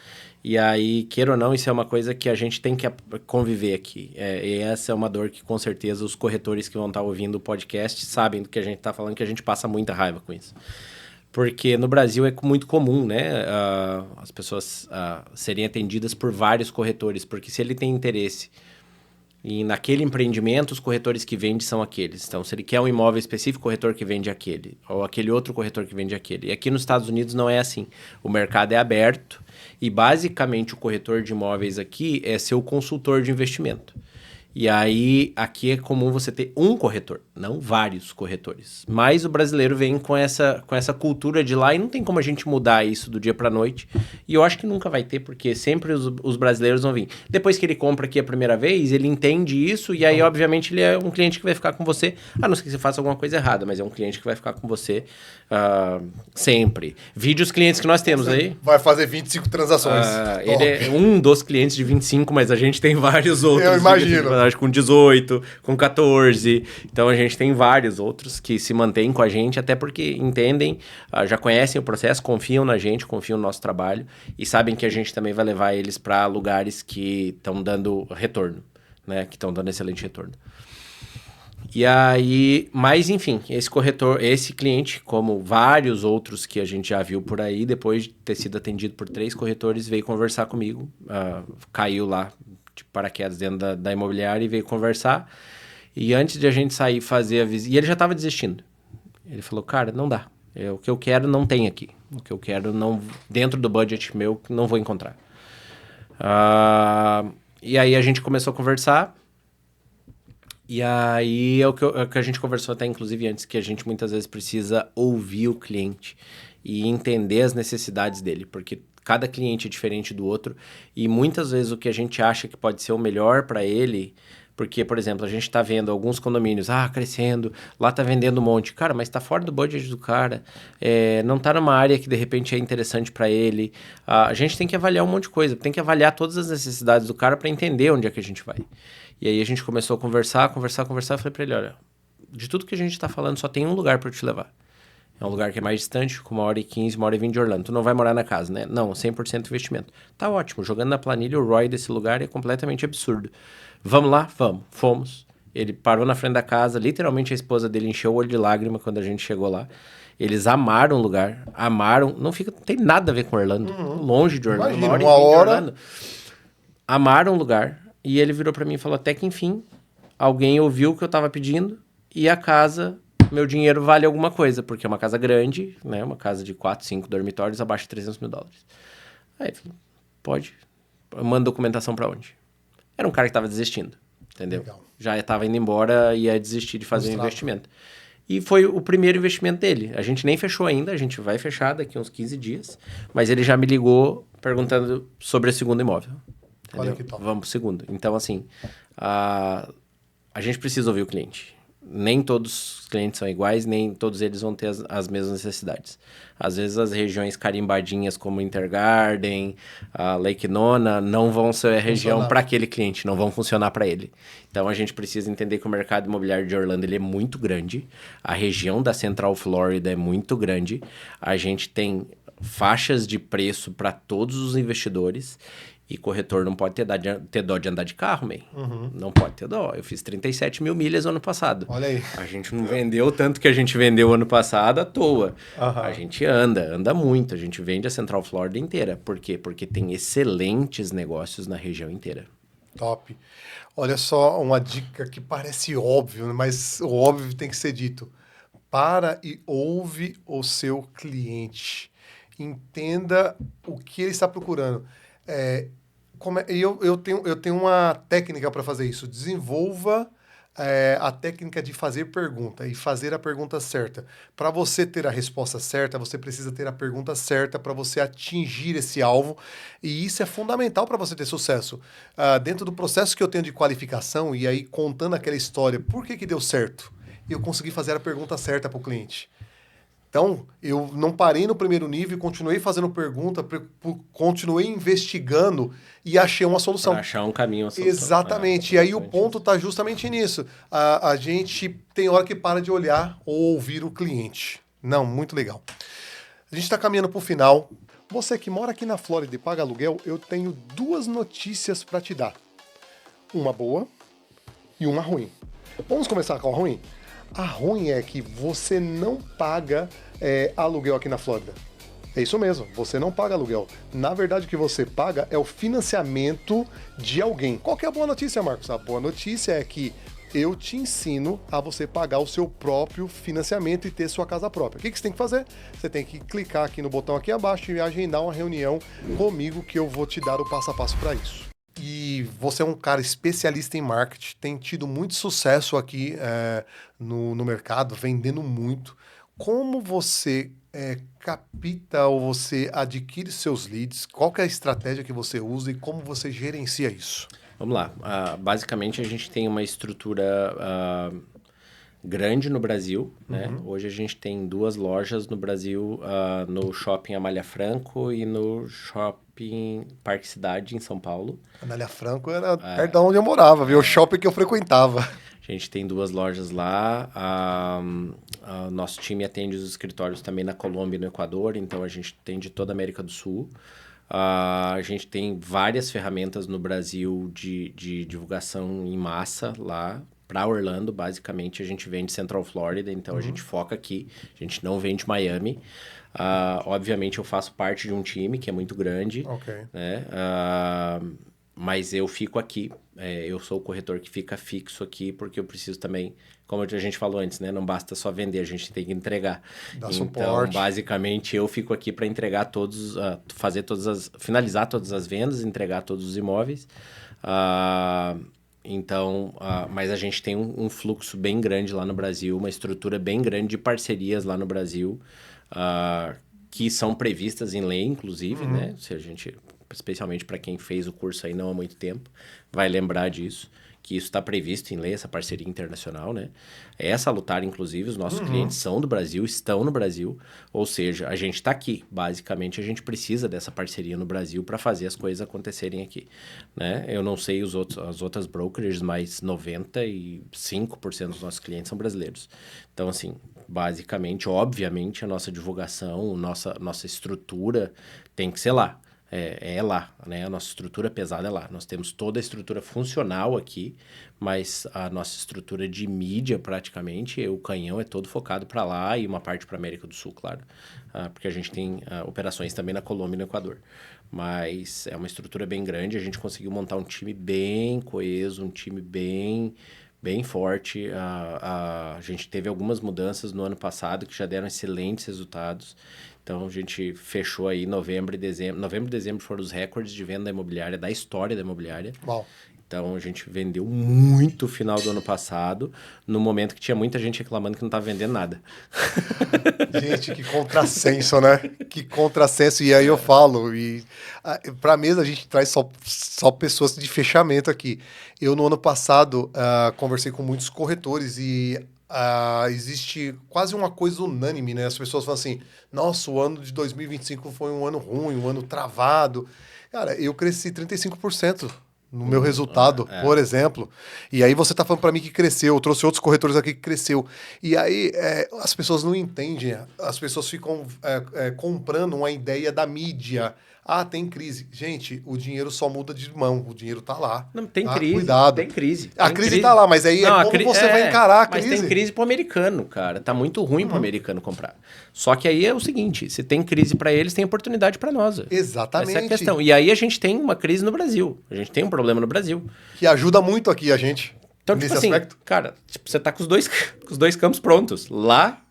E aí, queira ou não, isso é uma coisa que a gente tem que conviver aqui. E essa é uma dor que, com certeza, os corretores que vão estar ouvindo o podcast sabem do que a gente está falando, que a gente passa muita raiva com isso. Porque no Brasil é muito comum, né? As pessoas serem atendidas por vários corretores, porque se ele tem interesse e naquele empreendimento, os corretores que vendem são aqueles. Então, se ele quer um imóvel específico, o corretor que vende aquele. Ou aquele outro corretor que vende aquele. E aqui nos Estados Unidos não é assim. O mercado é aberto e, basicamente, o corretor de imóveis aqui é seu consultor de investimento. E aí, aqui é comum você ter um corretor, não vários corretores. Mas o brasileiro vem com essa cultura de lá e não tem como a gente mudar isso do dia pra noite. E eu acho que nunca vai ter, porque sempre os brasileiros vão vir. Depois que ele compra aqui a primeira vez, ele entende isso e aí, obviamente, ele é um cliente que vai ficar com você, a não ser que você faça alguma coisa errada, mas é um cliente que vai ficar com você sempre. Vide os clientes que nós temos aí. Vai fazer 25 transações. Ele é um dos clientes de 25, mas a gente tem vários outros. Eu imagino. Com 18, com 14. Então a gente tem vários outros que se mantêm com a gente, até porque entendem, já conhecem o processo, confiam na gente, confiam no nosso trabalho e sabem que a gente também vai levar eles para lugares que estão dando retorno, né? Que estão dando excelente retorno. E aí, mas enfim, esse cliente, como vários outros que a gente já viu por aí, depois de ter sido atendido por 3 corretores, veio conversar comigo, caiu lá de paraquedas dentro da imobiliária e veio conversar. E antes de a gente sair fazer a visita, e ele já estava desistindo. Ele falou, cara, não dá. O que eu quero não tem aqui. O que eu quero não dentro do budget meu, não vou encontrar. E aí a gente começou a conversar. E aí é o que a gente conversou até, inclusive, antes, que a gente muitas vezes precisa ouvir o cliente e entender as necessidades dele, porque cada cliente é diferente do outro e muitas vezes o que a gente acha que pode ser o melhor para ele, porque, por exemplo, a gente está vendo alguns condomínios, crescendo, lá está vendendo um monte. Cara, mas está fora do budget do cara, não está numa área que de repente é interessante para ele. A gente tem que avaliar um monte de coisa, tem que avaliar todas as necessidades do cara para entender onde é que a gente vai. E aí a gente começou a conversar, eu falei para ele, olha, de tudo que a gente está falando, só tem um lugar para eu te levar. É um lugar que é mais distante, com 1h15, 1h20 de Orlando. Tu não vai morar na casa, né? Não, 100% investimento. Tá ótimo, jogando na planilha, o ROI desse lugar é completamente absurdo. Vamos lá? Vamos. Fomos. Ele parou na frente da casa, literalmente a esposa dele encheu o olho de lágrima quando a gente chegou lá. Eles amaram o lugar, não tem nada a ver com Orlando, longe de Orlando. Imagina, uma hora... Orlando. Amaram o lugar e ele virou pra mim e falou, até que enfim, alguém ouviu o que eu tava pedindo e a casa... Meu dinheiro vale alguma coisa, porque é uma casa grande, né? Uma casa de 4, 5 dormitórios, abaixo de $300 mil. Aí, pode. Manda documentação pra onde? Era um cara que tava desistindo, entendeu? Legal. Já estava indo embora e ia desistir de fazer o investimento. E foi o primeiro investimento dele. A gente nem fechou ainda, a gente vai fechar daqui uns 15 dias, mas ele já me ligou perguntando sobre o segundo imóvel. Entendeu? Olha que top. Vamos pro segundo. Então, assim, a gente precisa ouvir o cliente. Nem todos os clientes são iguais, nem todos eles vão ter as mesmas necessidades. Às vezes as regiões carimbadinhas como Intergarden, a Lake Nona, não vão ser a região para aquele cliente, não vão funcionar para ele. Então a gente precisa entender que o mercado imobiliário de Orlando ele é muito grande, a região da Central Florida é muito grande, a gente tem faixas de preço para todos os investidores. E corretor não pode ter dó de andar de carro, man. Não pode ter dó. Eu fiz 37 mil milhas ano passado. Olha aí. A gente não vendeu tanto que a gente vendeu ano passado à toa. A gente anda muito. A gente vende a Central Florida inteira. Por quê? Porque tem excelentes negócios na região inteira. Top. Olha só uma dica que parece óbvio, mas o óbvio tem que ser dito. Para e ouve o seu cliente. Entenda o que ele está procurando. Eu tenho uma técnica para fazer isso. Desenvolva a técnica de fazer pergunta e fazer a pergunta certa. Para você ter a resposta certa, você precisa ter a pergunta certa para você atingir esse alvo. E isso é fundamental para você ter sucesso. Dentro do processo que eu tenho de qualificação, e aí contando aquela história, por que deu certo? Eu consegui fazer a pergunta certa para o cliente. Então, eu não parei no primeiro nível, continuei fazendo pergunta, continuei investigando e achei uma solução. Para achar um caminho, uma solução. Exatamente. E aí o ponto está justamente nisso. A gente tem hora que para de olhar ou ouvir o cliente. Não, muito legal. A gente está caminhando para o final. Você que mora aqui na Flórida e paga aluguel, eu tenho 2 notícias para te dar. Uma boa e uma ruim. Vamos começar com a ruim? A ruim é que você não paga aluguel aqui na Flórida. É isso mesmo, você não paga aluguel. Na verdade, o que você paga é o financiamento de alguém. Qual que é a boa notícia, Marcos? A boa notícia é que eu te ensino a você pagar o seu próprio financiamento e ter sua casa própria. O que você tem que fazer? Você tem que clicar aqui no botão aqui abaixo e agendar uma reunião comigo que eu vou te dar o passo a passo para isso. E você é um cara especialista em marketing, tem tido muito sucesso aqui no mercado, vendendo muito. Como você capta ou você adquire seus leads? Qual que é a estratégia que você usa e como você gerencia isso? Vamos lá. Basicamente, a gente tem uma estrutura grande no Brasil, né? Hoje a gente tem 2 lojas no Brasil, no Shopping Amália Franco e no Shopping Parque Cidade, em São Paulo. Anália Franco era perto de onde eu morava, viu? O shopping que eu frequentava. A gente tem 2 lojas lá. Nosso time atende os escritórios também na Colômbia e no Equador, então a gente atende toda a América do Sul. A gente tem várias ferramentas no Brasil de divulgação em massa lá. Para Orlando, basicamente, a gente vende Central Florida, então a gente foca aqui. A gente não vende Miami. Obviamente, eu faço parte de um time que é muito grande, né? Mas eu fico aqui. Eu sou o corretor que fica fixo aqui, porque eu preciso também, como a gente falou antes, né? Não basta só vender, a gente tem que entregar. Dar então, suporte. basicamente, eu fico aqui para entregar finalizar todas as vendas, entregar todos os imóveis. Mas a gente tem um fluxo bem grande lá no Brasil, uma estrutura bem grande de parcerias lá no Brasil, que são previstas em lei, inclusive, né? Se a gente, especialmente para quem fez o curso aí não há muito tempo, vai lembrar disso, que isso está previsto em lei, essa parceria internacional, né? Essa Lutar, inclusive, os nossos clientes são do Brasil, estão no Brasil, ou seja, a gente está aqui. Basicamente, a gente precisa dessa parceria no Brasil para fazer as coisas acontecerem aqui, né? Eu não sei as outras brokerages, mas 95% dos nossos clientes são brasileiros. Então, assim, basicamente, obviamente, a nossa divulgação, nossa estrutura tem que ser lá. É lá, né? A nossa estrutura pesada é lá. Nós temos toda a estrutura funcional aqui, mas a nossa estrutura de mídia, praticamente, o canhão é todo focado para lá e uma parte para América do Sul, claro. Porque a gente tem operações também na Colômbia e no Equador. Mas é uma estrutura bem grande, a gente conseguiu montar um time bem coeso, um time bem forte. A gente teve algumas mudanças no ano passado que já deram excelentes resultados. Então, a gente fechou aí novembro e dezembro. Novembro e dezembro foram os recordes de venda imobiliária, da história da imobiliária. Uau. Então, a gente vendeu muito no final do ano passado, no momento que tinha muita gente reclamando que não estava vendendo nada. Gente, que contrassenso, né? Que contrassenso. E aí eu falo, para a mesa a gente traz só pessoas de fechamento aqui. Eu, no ano passado, conversei com muitos corretores e existe quase uma coisa unânime, né? As pessoas falam assim, nossa, o ano de 2025 foi um ano ruim, um ano travado. Cara, eu cresci 35% no meu resultado, por exemplo. E aí você tá falando para mim que cresceu, eu trouxe outros corretores aqui que cresceu. E aí as pessoas não entendem, as pessoas ficam comprando uma ideia da mídia. Tem crise. Gente, o dinheiro só muda de mão, o dinheiro tá lá. Não, tem crise. Cuidado. Tem crise. A crise tá lá, mas aí como você vai encarar a crise. Mas tem crise pro americano, cara. Tá muito ruim pro americano comprar. Só que aí é o seguinte, se tem crise para eles, tem oportunidade para nós. Exatamente. Essa é a questão. E aí a gente tem uma crise no Brasil. A gente tem um problema no Brasil. Que ajuda muito aqui a gente, então, nesse tipo assim, aspecto. Cara, você tá com os dois campos prontos. Lá,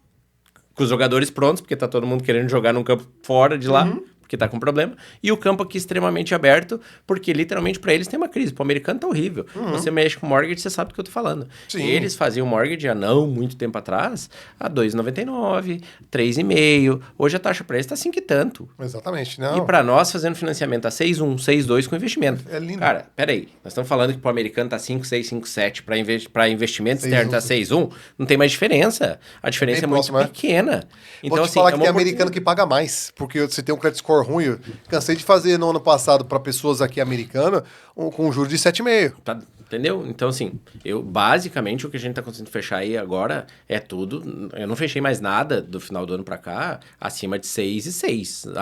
com os jogadores prontos, porque tá todo mundo querendo jogar num campo fora de lá. Porque tá com problema, e o campo aqui extremamente aberto, porque literalmente para eles tem uma crise. Pro americano tá horrível. Você mexe com mortgage, você sabe do que eu tô falando. Sim. Eles faziam mortgage há não muito tempo atrás, a 2,99, 3,5. Hoje a taxa para eles tá 5 e tanto. Exatamente. Não. E para nós fazendo financiamento a 6,1, 6,2 com investimento. É lindo. Cara, peraí, nós estamos falando que pro americano tá 5, 6, 5, 7, para investimento externo tá 6,1, não tem mais diferença. A diferença é muito pequena. Então, vou te falar que tem americano que paga mais, porque você tem um credit score ruim. Eu cansei de fazer no ano passado para pessoas aqui americanas com um juro de 7,5. Tá, entendeu? Então, assim, basicamente o que a gente tá conseguindo fechar aí agora é tudo. Eu não fechei mais nada do final do ano para cá acima de 6,6.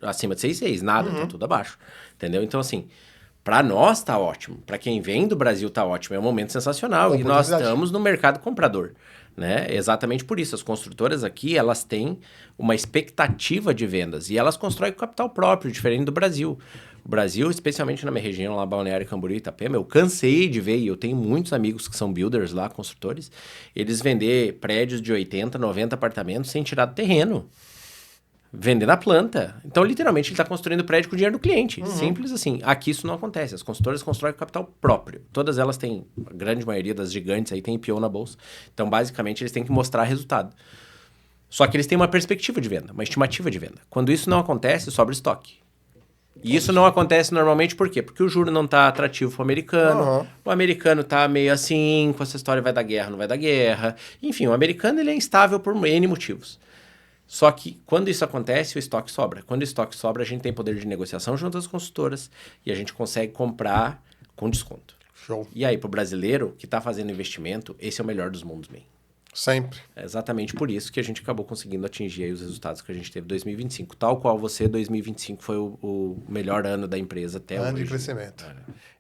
Acima de 6,6. Nada, tá tudo abaixo. Entendeu? Então, assim, para nós tá ótimo. Para quem vem do Brasil tá ótimo. É um momento sensacional. E nós estamos no mercado comprador. Né? Exatamente por isso. As construtoras aqui, elas têm uma expectativa de vendas e elas constroem com capital próprio, diferente do Brasil. O Brasil, especialmente na minha região, lá Balneário Camboriú e Itapema, eu cansei de ver, e eu tenho muitos amigos que são builders lá, construtores, eles vender prédios de 80, 90 apartamentos sem tirar do terreno. vender na planta. Então, literalmente, ele está construindo prédio com o dinheiro do cliente. Simples assim. Aqui isso não acontece. As consultoras constroem com capital próprio. Todas elas têm, a grande maioria das gigantes aí tem IPO na bolsa. Então, basicamente, eles têm que mostrar resultado. Só que eles têm uma perspectiva de venda, uma estimativa de venda. Quando isso não acontece, sobra estoque. E isso não acontece normalmente por quê? Porque o juro não está atrativo para o americano. O americano está meio assim, com essa história vai dar guerra, não vai dar guerra. Enfim, o americano ele é instável por N motivos. Só que quando isso acontece, o estoque sobra. Quando o estoque sobra, a gente tem poder de negociação junto às consultoras e a gente consegue comprar com desconto. Show. E aí, para o brasileiro que está fazendo investimento, esse é o melhor dos mundos, man. Sempre. É exatamente por isso que a gente acabou conseguindo atingir aí os resultados que a gente teve em 2025. Tal qual você, 2025 foi o melhor ano da empresa até hoje. Ano de crescimento.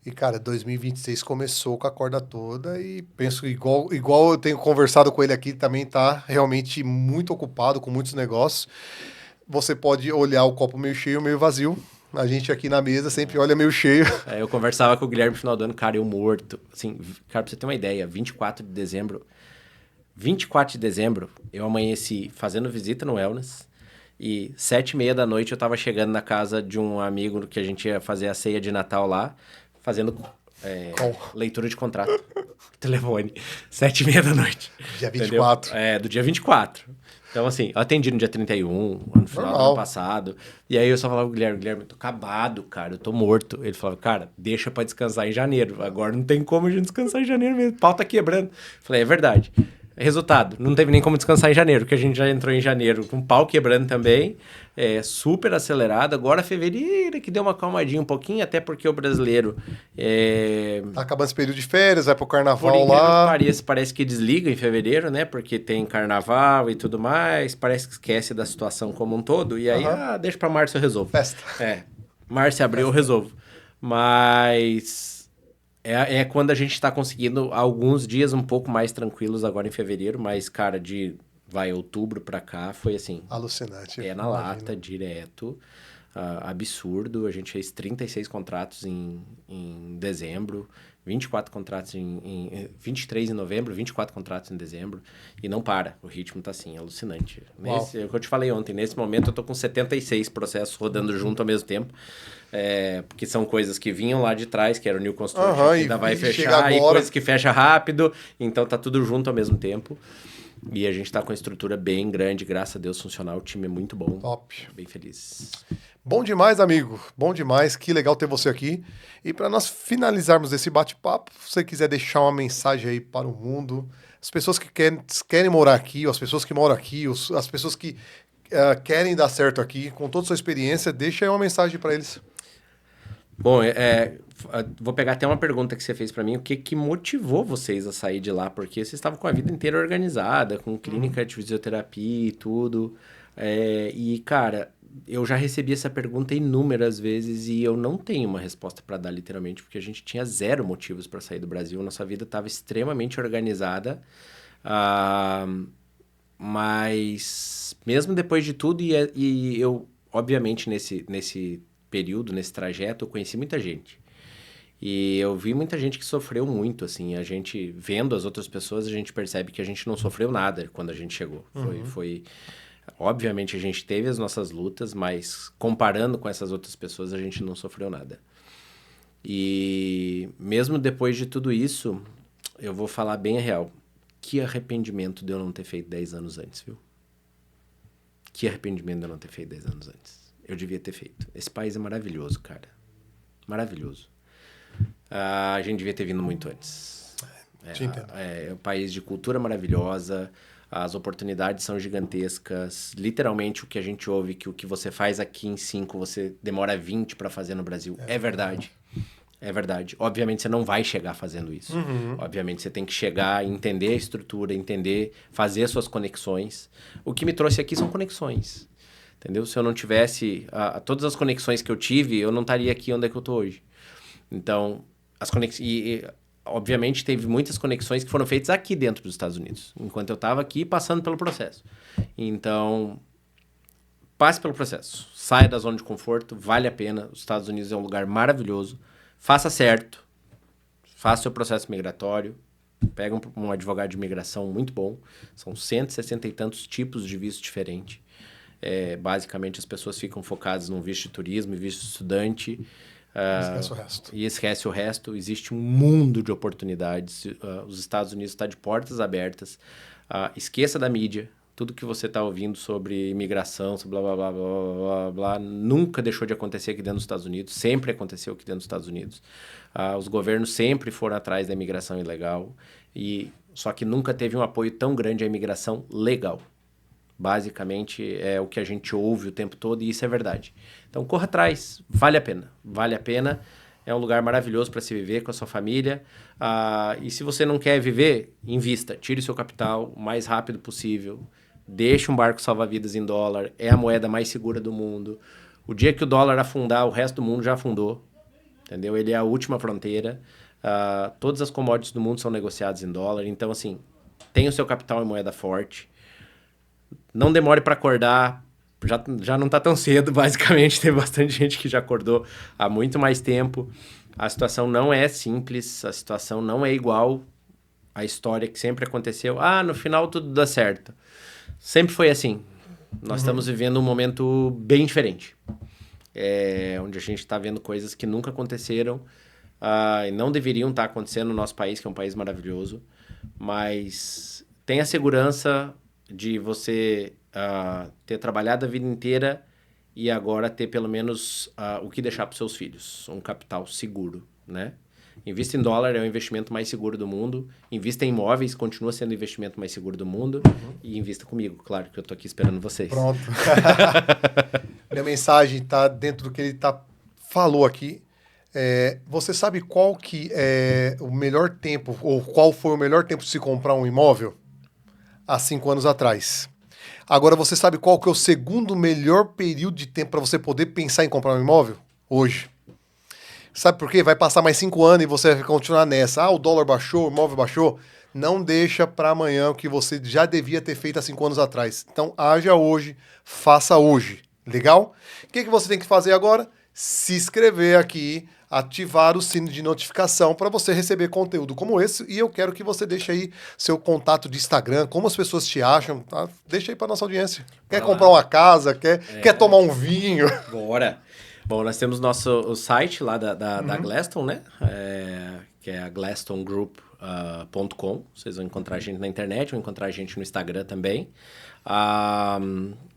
E, cara, 2026 começou com a corda toda e penso igual eu tenho conversado com ele aqui, também tá realmente muito ocupado com muitos negócios. Você pode olhar o copo meio cheio, meio vazio. A gente aqui na mesa sempre olha meio cheio. Eu conversava com o Guilherme no final do ano, cara, eu morto. Assim, cara, pra você ter uma ideia, 24 de dezembro, eu amanheci fazendo visita no Wellness e 7h30 da noite eu tava chegando na casa de um amigo que a gente ia fazer a ceia de Natal lá, fazendo leitura de contrato. Telefone. 7h30 da noite. Dia 24. Entendeu? Do dia 24. Então, assim, eu atendi no dia 31, no final do ano passado. E aí eu só falava pro Guilherme, eu tô acabado, cara, eu tô morto. Ele falava, cara, deixa pra descansar em janeiro. Agora não tem como a gente descansar em janeiro mesmo. O pau tá quebrando. Falei, é verdade. Resultado, não teve nem como descansar em janeiro, porque a gente já entrou em janeiro com o pau quebrando também, super acelerado. Agora fevereiro que deu uma calmadinha um pouquinho, até porque o brasileiro... Tá acabando esse período de férias, vai pro carnaval por lá. Parece que desliga em fevereiro, né? Porque tem carnaval e tudo mais, parece que esquece da situação como um todo, e aí, deixa pra março eu resolvo. Festa. Março e abril eu resolvo. Mas... É quando a gente está conseguindo alguns dias um pouco mais tranquilos agora em fevereiro, mas, cara, outubro pra cá foi assim... Alucinante. Na lata, direto, absurdo. A gente fez 36 contratos em dezembro, 24 contratos 23 em novembro, 24 contratos em dezembro, e não para. O ritmo tá assim, alucinante. É o que eu te falei ontem, nesse momento eu tô com 76 processos rodando junto ao mesmo tempo. Porque são coisas que vinham lá de trás, que era o New Construction, que ainda vai fechar, e coisas que fecha rápido, então tá tudo junto ao mesmo tempo. E a gente tá com a estrutura bem grande, graças a Deus funcional, o time é muito bom. Top. Bem feliz. Bom demais, amigo. Bom demais, que legal ter você aqui. E para nós finalizarmos esse bate-papo, se você quiser deixar uma mensagem aí para o mundo, as pessoas que querem morar aqui, ou as pessoas que moram aqui, as pessoas que querem dar certo aqui, com toda a sua experiência, deixa aí uma mensagem para eles. Bom, vou pegar até uma pergunta que você fez para mim. O que motivou vocês a sair de lá? Porque vocês estavam com a vida inteira organizada, com clínica de fisioterapia e tudo. E, cara, eu já recebi essa pergunta inúmeras vezes e eu não tenho uma resposta para dar, literalmente, porque a gente tinha zero motivos para sair do Brasil. Nossa vida estava extremamente organizada. Mas, mesmo depois de tudo, e eu, obviamente, nesse período, nesse trajeto, eu conheci muita gente. E eu vi muita gente que sofreu muito, assim. A gente, vendo as outras pessoas, a gente percebe que a gente não sofreu nada quando a gente chegou. Obviamente, a gente teve as nossas lutas, mas comparando com essas outras pessoas, a gente não sofreu nada. E mesmo depois de tudo isso, eu vou falar bem a real. Que arrependimento de eu não ter feito 10 anos antes, viu? Que arrependimento de eu não ter feito 10 anos antes. Eu devia ter feito. Esse país é maravilhoso, cara. Maravilhoso. A gente devia ter vindo muito antes. É um país de cultura maravilhosa. As oportunidades são gigantescas. Literalmente, o que a gente ouve, que o que você faz aqui em 5, você demora 20 para fazer no Brasil. É verdade. É verdade. Obviamente, você não vai chegar fazendo isso. Obviamente, você tem que chegar, entender a estrutura, fazer as suas conexões. O que me trouxe aqui são conexões. Entendeu? Se eu não tivesse todas as conexões que eu tive, eu não estaria aqui onde é que eu estou hoje. Então, as conexões... obviamente, teve muitas conexões que foram feitas aqui dentro dos Estados Unidos, enquanto eu estava aqui passando pelo processo. Então, passe pelo processo. Saia da zona de conforto, vale a pena. Os Estados Unidos é um lugar maravilhoso. Faça certo. Faça o seu processo migratório. Pega um advogado de imigração muito bom. São 160 e tantos tipos de visto diferentes. Basicamente, as pessoas ficam focadas no visto de turismo e visto de estudante. Esquece o resto. E esquece o resto. Existe um mundo de oportunidades. Os Estados Unidos está de portas abertas. Esqueça da mídia. Tudo que você está ouvindo sobre imigração, sobre blá, blá, blá, blá, blá, blá, nunca deixou de acontecer aqui dentro dos Estados Unidos. Sempre aconteceu aqui dentro dos Estados Unidos. Os governos sempre foram atrás da imigração ilegal. Só que nunca teve um apoio tão grande à imigração legal. Basicamente, é o que a gente ouve o tempo todo e isso é verdade. Então, corra atrás. Vale a pena. Vale a pena. É um lugar maravilhoso para se viver com a sua família. E se você não quer viver, invista. Tire seu capital o mais rápido possível. Deixe um barco salva-vidas em dólar. É a moeda mais segura do mundo. O dia que o dólar afundar, o resto do mundo já afundou. Entendeu? Ele é a última fronteira. Todas as commodities do mundo são negociadas em dólar. Então, assim, tenha o seu capital em moeda forte. Não demore para acordar. Já não está tão cedo, basicamente. Tem bastante gente que já acordou há muito mais tempo. A situação não é simples. A situação não é igual à história que sempre aconteceu. No final tudo dá certo. Sempre foi assim. Nós estamos vivendo um momento bem diferente. Onde a gente está vendo coisas que nunca aconteceram e não deveriam estar acontecendo no nosso país, que é um país maravilhoso. Mas tenha segurança de você ter trabalhado a vida inteira e agora ter pelo menos o que deixar para os seus filhos. Um capital seguro, né? Invista em dólar, é o investimento mais seguro do mundo. Invista em imóveis, continua sendo o investimento mais seguro do mundo. E invista comigo, claro que eu tô aqui esperando vocês. Pronto. Minha mensagem está dentro do que ele falou aqui. Você sabe qual que é o melhor tempo, ou qual foi o melhor tempo de se comprar um imóvel? Há 5 anos atrás. Agora, você sabe qual que é o segundo melhor período de tempo para você poder pensar em comprar um imóvel? Hoje. Sabe por quê? Vai passar mais 5 anos e você vai continuar nessa. O dólar baixou, o imóvel baixou. Não deixa para amanhã o que você já devia ter feito há 5 anos atrás. Então, haja hoje, faça hoje. Legal? O que você tem que fazer agora? Se inscrever aqui, ativar o sino de notificação para você receber conteúdo como esse. E eu quero que você deixe aí seu contato de Instagram, como as pessoas te acham. Tá? Deixa aí para nossa audiência. Quer comprar uma casa? Quer tomar um vinho? Bora! Bom, nós temos o site lá da Glaston, né? Que é a glastonGroup.com. Vocês vão encontrar a gente na internet, vão encontrar a gente no Instagram também.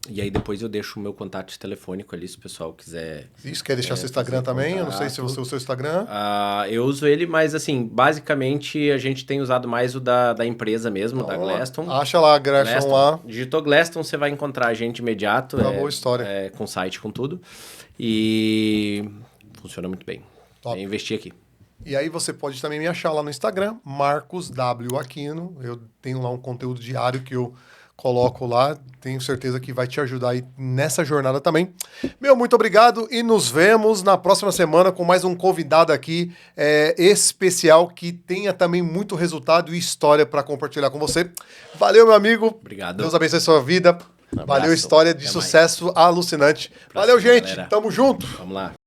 E aí depois eu deixo o meu contato telefônico ali, se o pessoal quiser... Isso, quer deixar seu Instagram também? Eu não sei se você usa o seu Instagram. Eu uso ele, mas assim, basicamente a gente tem usado mais o da empresa mesmo, da Glaston. Acha lá a Glaston lá. Digitou Glaston, você vai encontrar a gente imediato. Uma boa história. Com site, com tudo. E funciona muito bem. Top. Eu investi aqui. E aí você pode também me achar lá no Instagram, Marcos W. Aquino. Eu tenho lá um conteúdo diário que eu coloco lá. Tenho certeza que vai te ajudar aí nessa jornada também. Muito obrigado e nos vemos na próxima semana com mais um convidado aqui especial que tenha também muito resultado e história para compartilhar com você. Valeu, meu amigo. Obrigado. Deus abençoe a sua vida. Valeu, história de sucesso alucinante. Valeu, gente. Galera. Tamo junto. Vamos lá.